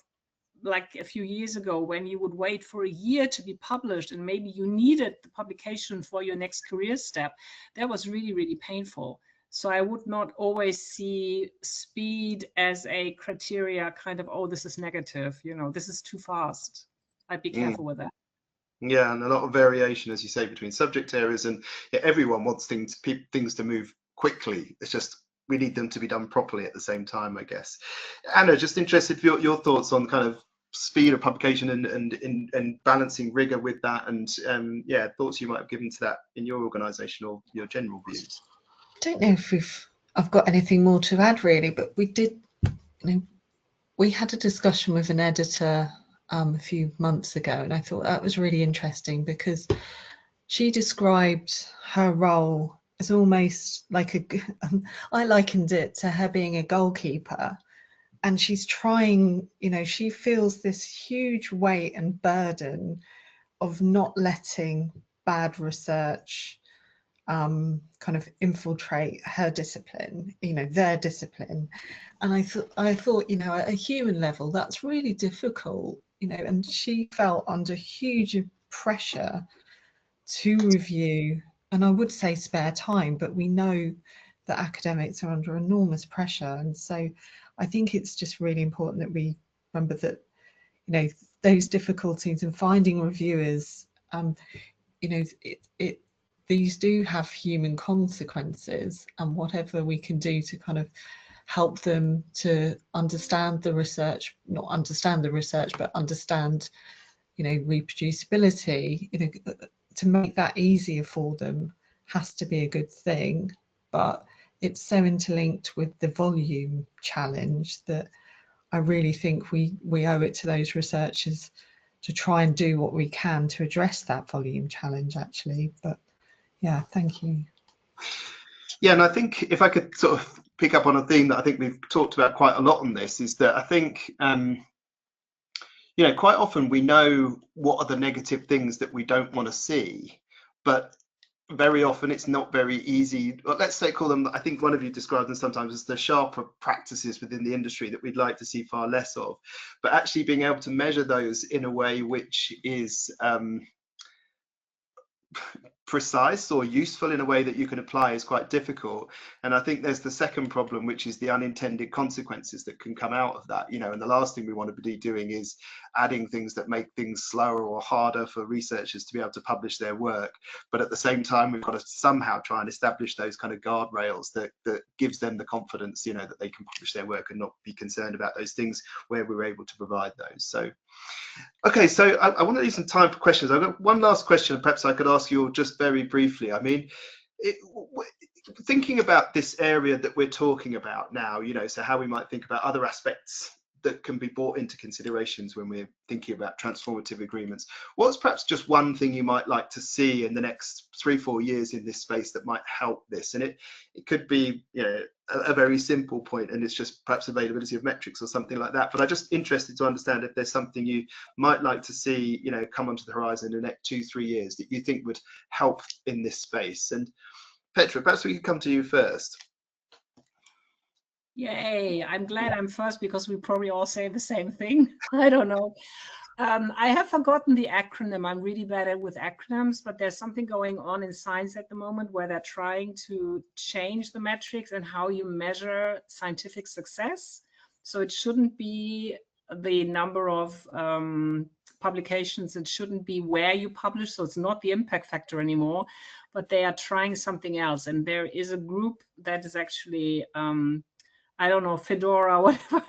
like a few years ago when you would wait for a year to be published and maybe you needed the publication for your next career step, that was really, really painful. So I would not always see speed as a criteria kind of, oh, this is negative, this is too fast. I'd be careful with that. Yeah, and a lot of variation, as you say, between subject areas, and everyone wants things to move quickly. It's just we need them to be done properly at the same time, I guess. Anna, just interested for your thoughts on kind of speed of publication and balancing rigor with that, and thoughts you might have given to that in your organisation or your general views. I don't know if I've got anything more to add really, but we did, we had a discussion with an editor a few months ago, and I thought that was really interesting because she described her role as almost like I likened it to her being a goalkeeper, and she's trying, she feels this huge weight and burden of not letting bad research kind of infiltrate her discipline, their discipline. And I thought, at a human level, that's really difficult, and she felt under huge pressure to review, and I would say spare time, but we know that academics are under enormous pressure. And so I think it's just really important that we remember that, those difficulties in finding reviewers, these do have human consequences, and whatever we can do to kind of help them to understand the research, not understand the research, but understand, reproducibility, to make that easier for them has to be a good thing. But it's so interlinked with the volume challenge that I really think we owe it to those researchers to try and do what we can to address that volume challenge, actually. But yeah, thank you. Yeah, and I think if I could sort of pick up on a theme that I think we've talked about quite a lot on this, is that I think, quite often we know what are the negative things that we don't want to see, but very often it's not very easy. Well, let's say call them, I think one of you described them sometimes as the sharper practices within the industry that we'd like to see far less of, but actually being able to measure those in a way which is precise or useful in a way that you can apply is quite difficult. And I think there's the second problem, which is the unintended consequences that can come out of that, and the last thing we want to be doing is adding things that make things slower or harder for researchers to be able to publish their work. But at the same time, we've got to somehow try and establish those kind of guardrails that gives them the confidence, that they can publish their work and not be concerned about those things where we're able to provide those. So okay, so I want to leave some time for questions. I've got one last question, perhaps I could ask you just very briefly. I mean, thinking about this area that we're talking about now, so how we might think about other aspects that can be brought into considerations when we're thinking about transformative agreements. What's perhaps just one thing you might like to see in the next 3-4 years in this space that might help this? And it could be a very simple point, and it's just perhaps availability of metrics or something like that. But I'm just interested to understand if there's something you might like to see, come onto the horizon in the next 2-3 years that you think would help in this space. And Petra, perhaps we could come to you first. Yay, I'm glad I'm first because we probably all say the same thing. I don't know. I have forgotten the acronym. I'm really bad with acronyms, but there's something going on in science at the moment where they're trying to change the metrics and how you measure scientific success. So it shouldn't be the number of publications. It shouldn't be where you publish, so it's not the impact factor anymore, but they are trying something else. And there is a group that is actually, I don't know, Fedora, whatever,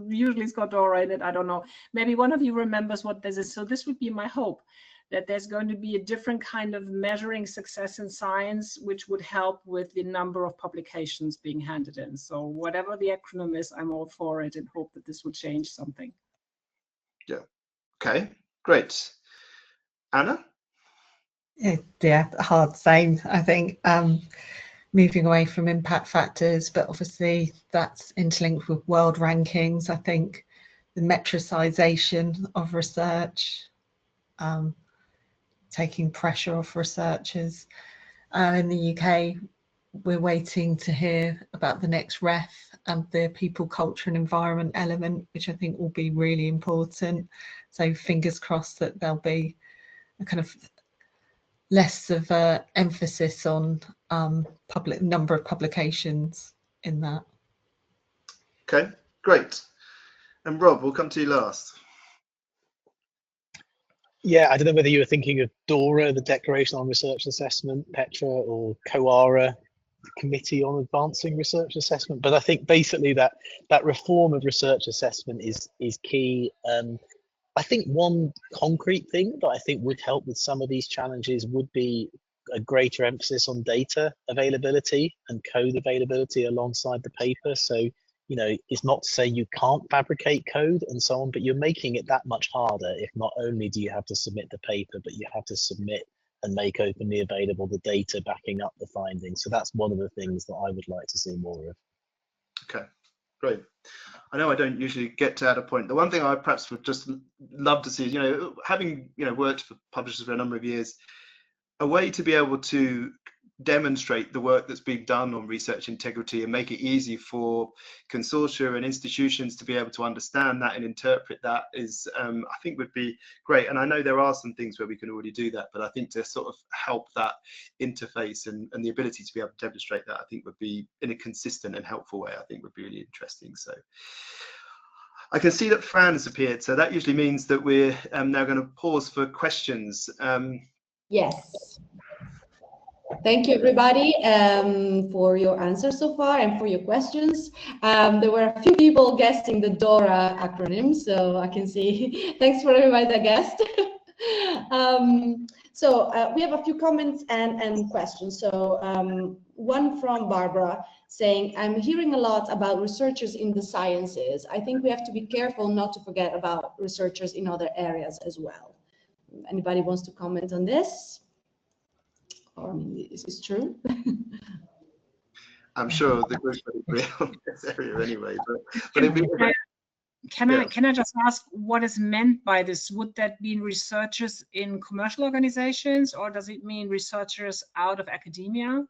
usually it's got Dora in it, I don't know. Maybe one of you remembers what this is. So this would be my hope, that there's going to be a different kind of measuring success in science, which would help with the number of publications being handed in. So whatever the acronym is, I'm all for it and hope that this would change something. Yeah. Okay, great. Anna? Yeah, hard same, I think. Moving away from impact factors, but obviously that's interlinked with world rankings. I think the metricization of research, taking pressure off researchers. In the UK, we're waiting to hear about the next REF and the people, culture and environment element, which I think will be really important. So fingers crossed that there'll be a kind of less of a emphasis on public number of publications in that. Okay, great. And Rob, we'll come to you last. Yeah, I don't know whether you were thinking of DORA, the Declaration on Research Assessment, Petra, or COARA, the Committee on Advancing Research Assessment. But I think basically that reform of research assessment is key. I think one concrete thing that I think would help with some of these challenges would be a greater emphasis on data availability and code availability alongside the paper. So, you know, it's not to say you can't fabricate code and so on, but you're making it that much harder if not only do you have to submit the paper, but you have to submit and make openly available the data backing up the findings. So that's one of the things that I would like to see more of. Okay, great. I know I don't usually get to add a point. The one thing I perhaps would just love to see is, you know, having, you know, worked for publishers for a number of years, a way to be able to demonstrate the work that's being done on research integrity and make it easy for consortia and institutions to be able to understand that and interpret that is, I think would be great. And I know there are some things where we can already do that, but I think to sort of help that interface and the ability to be able to demonstrate that, I think would be in a consistent and helpful way, I think would be really interesting. So I can see that Fran has appeared, so that usually means that we're now going to pause for questions. Yes. Thank you, everybody, for your answers so far and for your questions. There were a few people guessing the DORA acronym, so I can see. Thanks for everybody that guessed. So we have a few comments and questions. So one from Barbara saying, I'm hearing a lot about researchers in the sciences. I think we have to be careful not to forget about researchers in other areas as well. Anybody wants to comment on this? Or, I mean, is this true? I'm sure the group would agree on this area anyway. But it'd be, can I just ask what is meant by this? Would that mean researchers in commercial organizations, or does it mean researchers out of academia?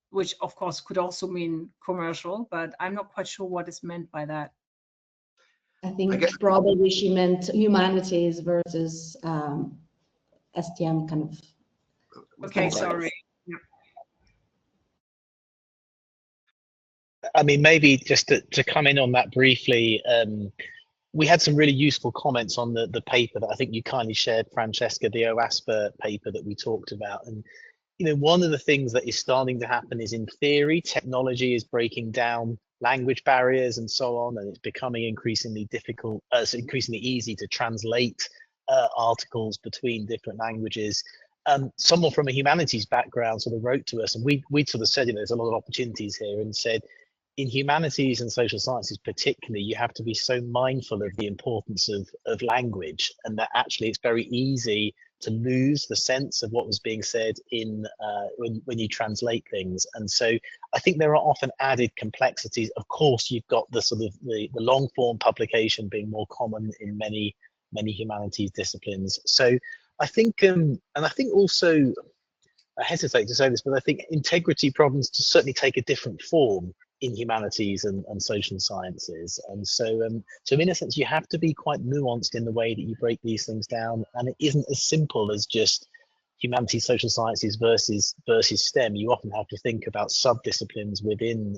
Which of course could also mean commercial, but I'm not quite sure what is meant by that. I think probably she meant humanities versus STM kind of. Okay, sorry. Yeah. I mean, maybe just to come in on that briefly, we had some really useful comments on the paper that I think you kindly shared, Francesca, the OASPA paper that we talked about. And, you know, one of the things that is starting to happen is, in theory, technology is breaking down language barriers and so on, and it's becoming increasingly difficult, it's increasingly easy to translate articles between different languages. Someone from a humanities background sort of wrote to us, and we sort of said, you know, there's a lot of opportunities here, and said, in humanities and social sciences particularly, you have to be so mindful of the importance of language, and that actually it's very easy to lose the sense of what was being said in when you translate things. And so I think there are often added complexities. Of course, you've got the sort of the long form publication being more common in many humanities disciplines. So I think, and I think also, I hesitate to say this, but I think integrity problems to certainly take a different form in humanities and social sciences. And so, so in a sense, you have to be quite nuanced in the way that you break these things down. And it isn't as simple as just humanities, social sciences versus STEM. You often have to think about sub-disciplines within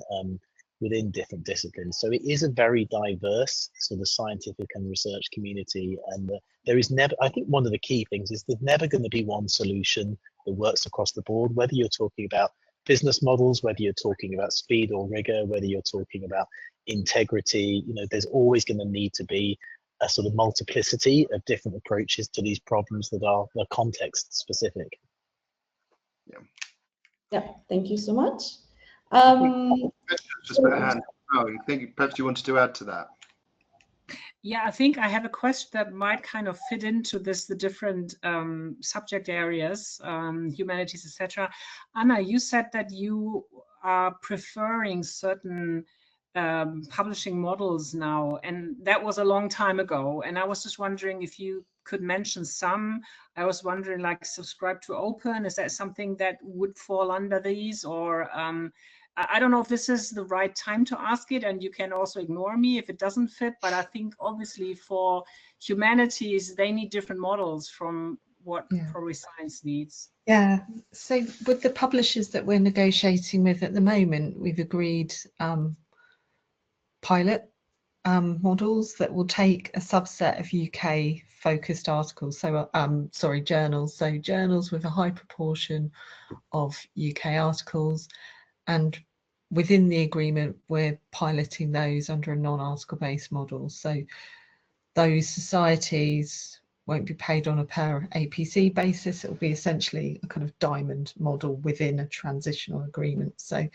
within different disciplines. So it is a very diverse sort of scientific and research community, and there is never, I think one of the key things is there's never going to be one solution that works across the board, whether you're talking about business models, whether you're talking about speed or rigor, whether you're talking about integrity. You know, there's always going to need to be a sort of multiplicity of different approaches to these problems that are context specific. Yeah, thank you so much. Just put a hand going. I think perhaps you wanted to add to that. Yeah, I think I have a question that might kind of fit into this, the different subject areas, humanities, etc. Anna, you said that you are preferring certain publishing models now, and that was a long time ago. And I was just wondering if you could mention some. I was wondering, like, subscribe to open, is that something that would fall under these? Or I don't know if this is the right time to ask it, and you can also ignore me if it doesn't fit, but I think obviously for humanities, they need different models from what probably science needs. Yeah, so with the publishers that we're negotiating with at the moment, we've agreed pilot models that will take a subset of UK focused articles, so journals, so journals with a high proportion of UK articles, and within the agreement we're piloting those under a non-article based model. So those societies won't be paid on a per APC basis. It will be essentially a kind of diamond model within a transitional agreement. So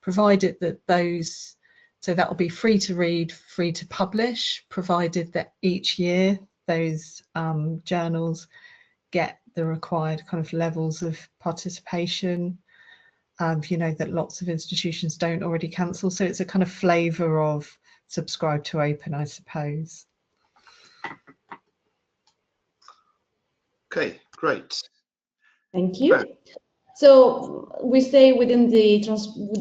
provided that those, so that will be free to read, free to publish, provided that each year those journals get the required kind of levels of participation, you know, that lots of institutions don't already cancel. So it's a kind of flavour of subscribe to open, I suppose. Okay, great. Thank you. So we stay within the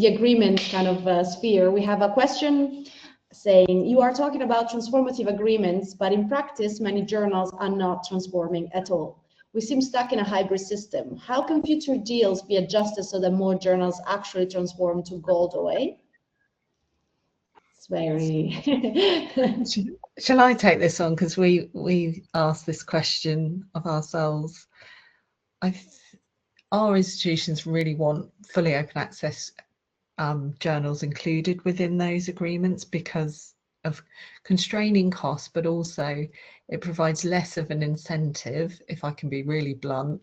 agreement kind of sphere. We have a question saying, you are talking about transformative agreements, but in practice, many journals are not transforming at all. We seem stuck in a hybrid system. How can future deals be adjusted so that more journals actually transform to gold away? It's very... Shall I take this on? Because we asked this question of ourselves. Our institutions really want fully open access journals included within those agreements because of constraining costs, but also it provides less of an incentive, if I can be really blunt,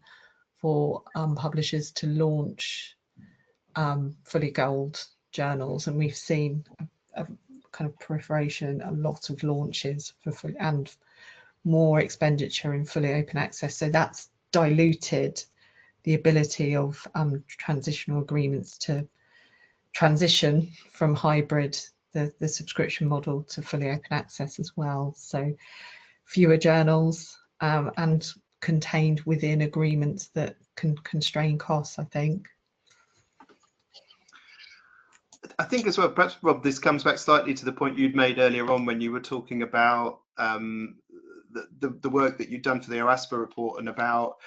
for publishers to launch fully gold journals. And we've seen a kind of proliferation, a lot of launches for free and more expenditure in fully open access. So that's diluted the ability of transitional agreements to transition from hybrid, the subscription model, to fully open access as well. So fewer journals and contained within agreements that can constrain costs, I think. I think as well, perhaps, Rob, this comes back slightly to the point you'd made earlier on when you were talking about the work that you've done for the OASPA report and about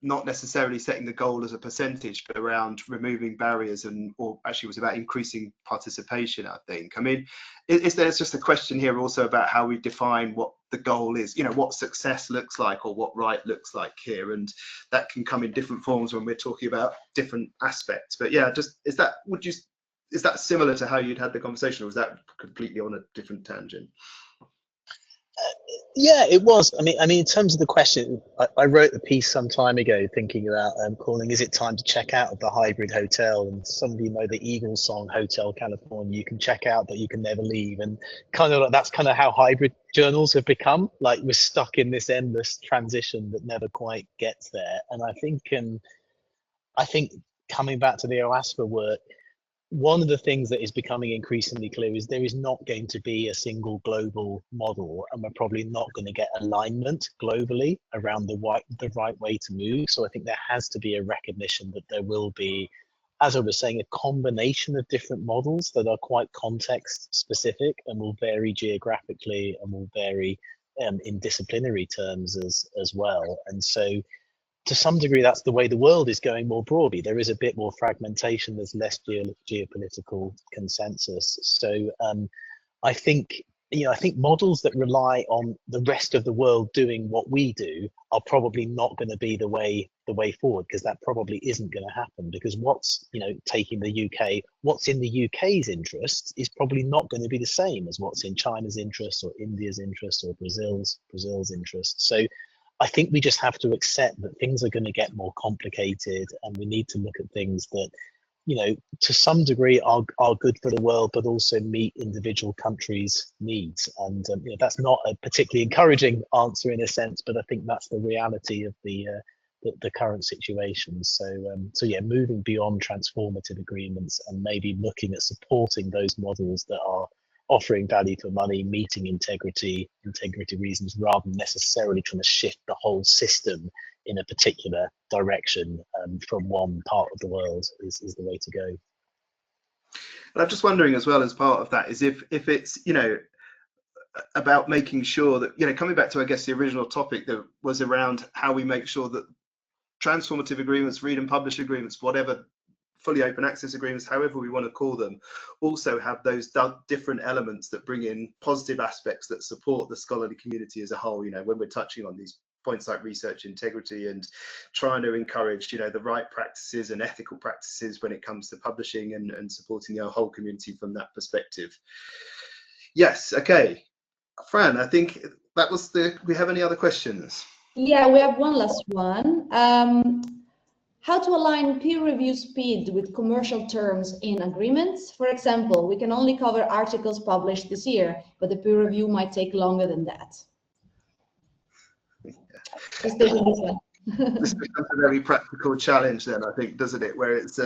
not necessarily setting the goal as a percentage, but around removing barriers or actually was about increasing participation, I think. I mean, is there just a question here also about how we define what the goal is, you know, what success looks like or what right looks like here, and that can come in different forms when we're talking about different aspects. But yeah, just is that similar to how you'd had the conversation, or was that completely on a different tangent? Yeah, it was. I mean, in terms of the question, I wrote a piece some time ago thinking about calling, is it time to check out of the hybrid hotel? And some of you know the Eagles song, Hotel California, you can check out, but you can never leave. And kind of like, that's kind of how hybrid journals have become. Like, we're stuck in this endless transition that never quite gets there. And I think coming back to the OASPA work, one of the things that is becoming increasingly clear is there is not going to be a single global model, and we're probably not going to get alignment globally around the right way to move. So I think there has to be a recognition that there will be, as I was saying, a combination of different models that are quite context specific and will vary geographically and will vary in disciplinary terms as well. And so to some degree, that's the way the world is going more broadly. There is a bit more fragmentation. There's less geopolitical consensus. So I think, I think models that rely on the rest of the world doing what we do are probably not going to be the way forward, because that probably isn't going to happen. Because what's, taking the UK, what's in the UK's interests is probably not going to be the same as what's in China's interests or India's interests or Brazil's interests. So I think we just have to accept that things are going to get more complicated, and we need to look at things that, to some degree are good for the world, but also meet individual countries' needs. And that's not a particularly encouraging answer in a sense, but I think that's the reality of the current situation. So yeah, moving beyond transformative agreements and maybe looking at supporting those models that are offering value for money, meeting integrity reasons, rather than necessarily trying to shift the whole system in a particular direction from one part of the world is the way to go. And I'm just wondering as well, as part of that, is if it's, about making sure that, coming back to, I guess, the original topic that was around how we make sure that transformative agreements, read and publish agreements, whatever, fully open access agreements, however we want to call them, also have those different elements that bring in positive aspects that support the scholarly community as a whole. When we're touching on these points like research integrity and trying to encourage, the right practices and ethical practices when it comes to publishing and supporting the whole community from that perspective. Yes, okay. Fran, I think that was we have any other questions? Yeah, we have one last one. How to align peer review speed with commercial terms in agreements? For example, we can only cover articles published this year, but the peer review might take longer than that. Just taking this one. This becomes a very practical challenge then, I think, doesn't it? Where it's,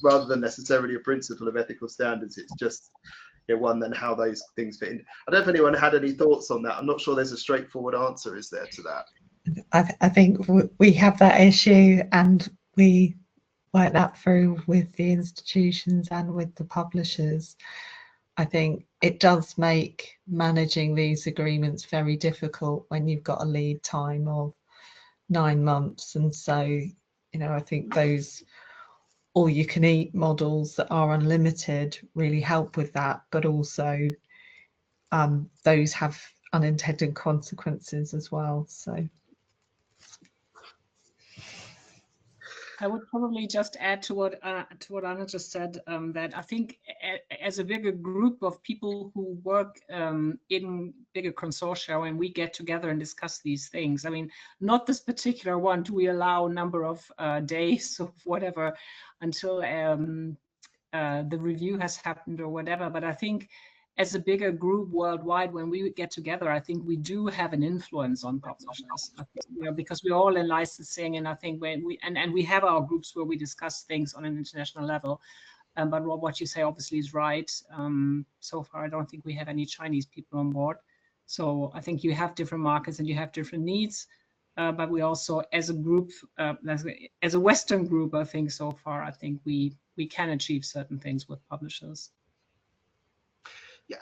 rather than necessarily a principle of ethical standards, it's just one then how those things fit in. I don't know if anyone had any thoughts on that. I'm not sure there's a straightforward answer, is there, to that? I think we have that issue, and we work that through with the institutions and with the publishers. I think it does make managing these agreements very difficult when you've got a lead time of 9 months. And so, I think those all-you-can-eat models that are unlimited really help with that, but also those have unintended consequences as well. So I would probably just add to what Anna just said, that I think as a bigger group of people who work in bigger consortia, when we get together and discuss these things, I mean, not this particular one, do we allow a number of days or whatever until the review has happened or whatever, but I think as a bigger group worldwide, when we get together, I think we do have an influence on publishers, because we're all in licensing, and I think when we have our groups where we discuss things on an international level. But what you say obviously is right. So far, I don't think we have any Chinese people on board. So I think you have different markets and you have different needs. But we also, as a group, as a Western group, I think so far, I think we can achieve certain things with publishers. Yeah,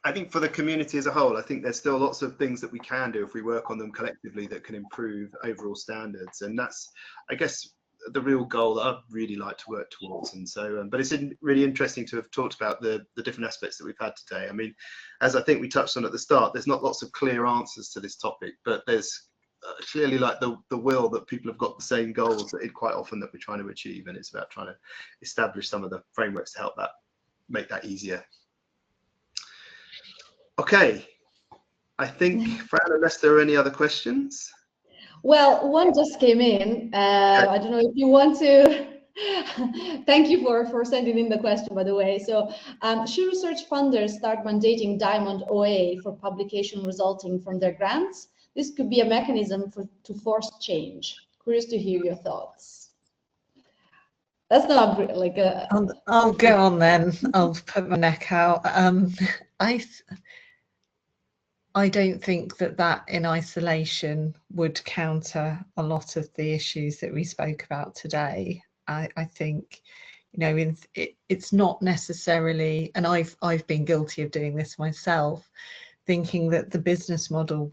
I think for the community as a whole, I think there's still lots of things that we can do if we work on them collectively that can improve overall standards. And that's, I guess, the real goal that I'd really like to work towards. And so, but it's really interesting to have talked about the different aspects that we've had today. I mean, as I think we touched on at the start, there's not lots of clear answers to this topic, but there's clearly like the will that people have got the same goals that quite often that we're trying to achieve. And it's about trying to establish some of the frameworks to help that, make that easier. Okay, I think, Fran, unless there are any other questions. Well, one just came in. I don't know if you want to. Thank you for sending in the question, by the way. So, should research funders start mandating Diamond OA for publication resulting from their grants? This could be a mechanism to force change. Curious to hear your thoughts. That's not like a. I'll go on then. I'll put my neck out. I don't think that in isolation would counter a lot of the issues that we spoke about today. I think, it's not necessarily, and I've been guilty of doing this myself, thinking that the business model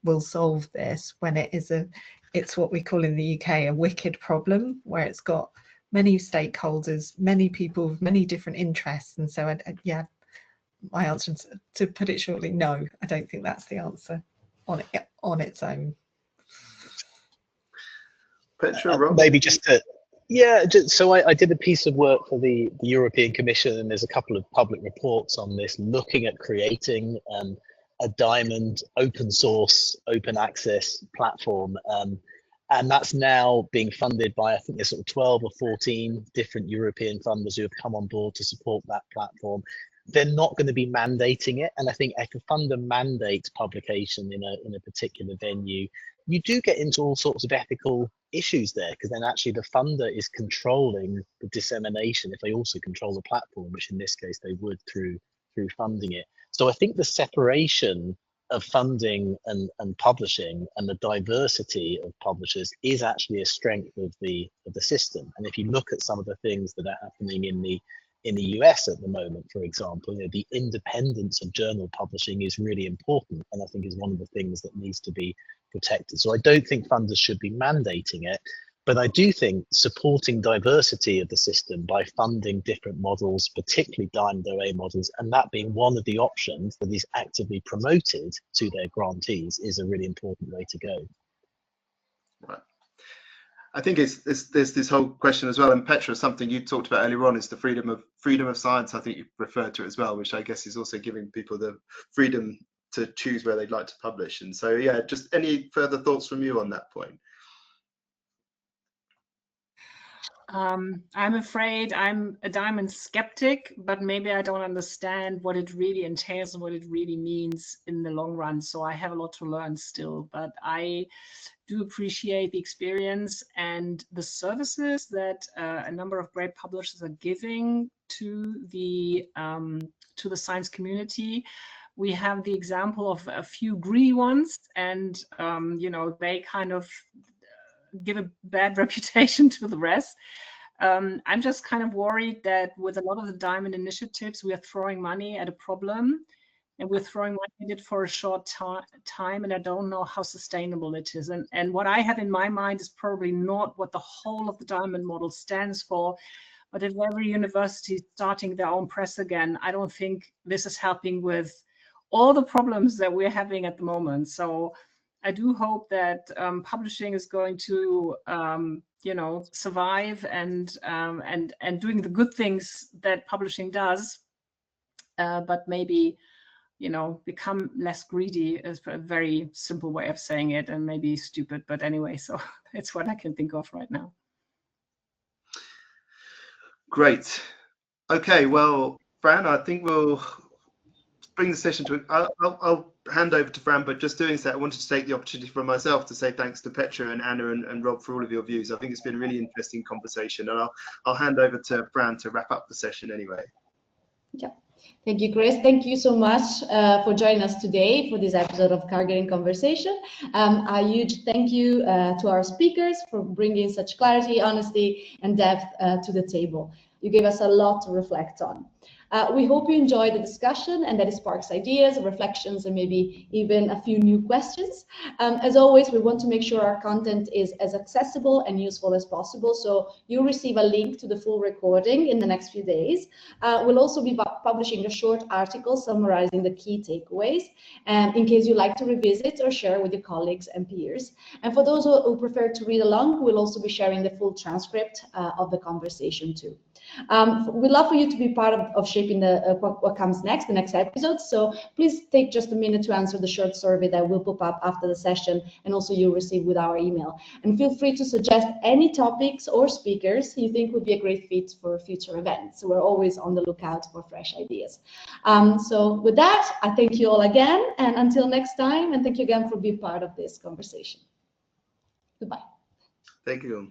will solve this, when it's what we call in the UK a wicked problem, where it's got many stakeholders, many people with many different interests. And so yeah, my answer is, to put it shortly, no, I don't think that's the answer on its own. Petra, Rob? Maybe just to, yeah, so I did a piece of work for the European Commission, and there's a couple of public reports on this, looking at creating a diamond open source, open access platform. And that's now being funded by, I think there's sort of 12 or 14 different European funders who have come on board to support that platform. They're not going to be mandating it. And I think if a funder mandates publication in a particular venue, you do get into all sorts of ethical issues there, because then actually the funder is controlling the dissemination if they also control the platform, which in this case they would through funding it. So I think the separation of funding and publishing and the diversity of publishers is actually a strength of the system. And if you look at some of the things that are happening in the US at the moment, for example, the independence of journal publishing is really important, and I think is one of the things that needs to be protected. So I don't think funders should be mandating it, but I do think supporting diversity of the system by funding different models, particularly diamond OA models, and that being one of the options that is actively promoted to their grantees, is a really important way to go. Right. I think there's this whole question as well, and Petra, something you talked about earlier on, is the freedom of science. I think you referred to it as well, which I guess is also giving people the freedom to choose where they'd like to publish. And so, yeah, just any further thoughts from you on that point? I'm afraid I'm a diamond skeptic, but maybe I don't understand what it really entails and what it really means in the long run. So I have a lot to learn still, but I do appreciate the experience and the services that a number of great publishers are giving to the science community. We have the example of a few greedy ones, and they kind of give a bad reputation to the rest. I'm just kind of worried that with a lot of the diamond initiatives, we are throwing money at a problem, and we're throwing money at it for a short time, and I don't know how sustainable it is. And what I have in my mind is probably not what the whole of the diamond model stands for, but if every university is starting their own press again, I don't think this is helping with all the problems that we're having at the moment. So I do hope that publishing is going to, survive and doing the good things that publishing does, but maybe, become less greedy is a very simple way of saying it, and maybe stupid, but anyway, so it's what I can think of right now. Great. Okay, well, Fran, I think we'll bring the session to I'll hand over to Fran, but just doing so, I wanted to take the opportunity for myself to say thanks to Petra and Anna and Rob for all of your views. I think it's been a really interesting conversation, and I'll hand over to Fran to wrap up the session anyway. Yeah. Thank you, Chris. Thank you so much for joining us today for this episode of Karger in Conversation. A huge thank you to our speakers for bringing such clarity, honesty, and depth to the table. You gave us a lot to reflect on. We hope you enjoyed the discussion and that it sparks ideas, reflections, and maybe even a few new questions. As always, we want to make sure our content is as accessible and useful as possible, so you'll receive a link to the full recording in the next few days. We'll also be publishing a short article summarizing the key takeaways, in case you'd like to revisit or share with your colleagues and peers. And for those who prefer to read along, we'll also be sharing the full transcript of the conversation too. We'd love for you to be part of shaping what comes next, the next episode. So please take just a minute to answer the short survey that will pop up after the session, and also you'll receive with our email. And feel free to suggest any topics or speakers you think would be a great fit for future events. So we're always on the lookout for fresh ideas. So with that, I thank you all again, and until next time, and thank you again for being part of this conversation. Goodbye. Thank you.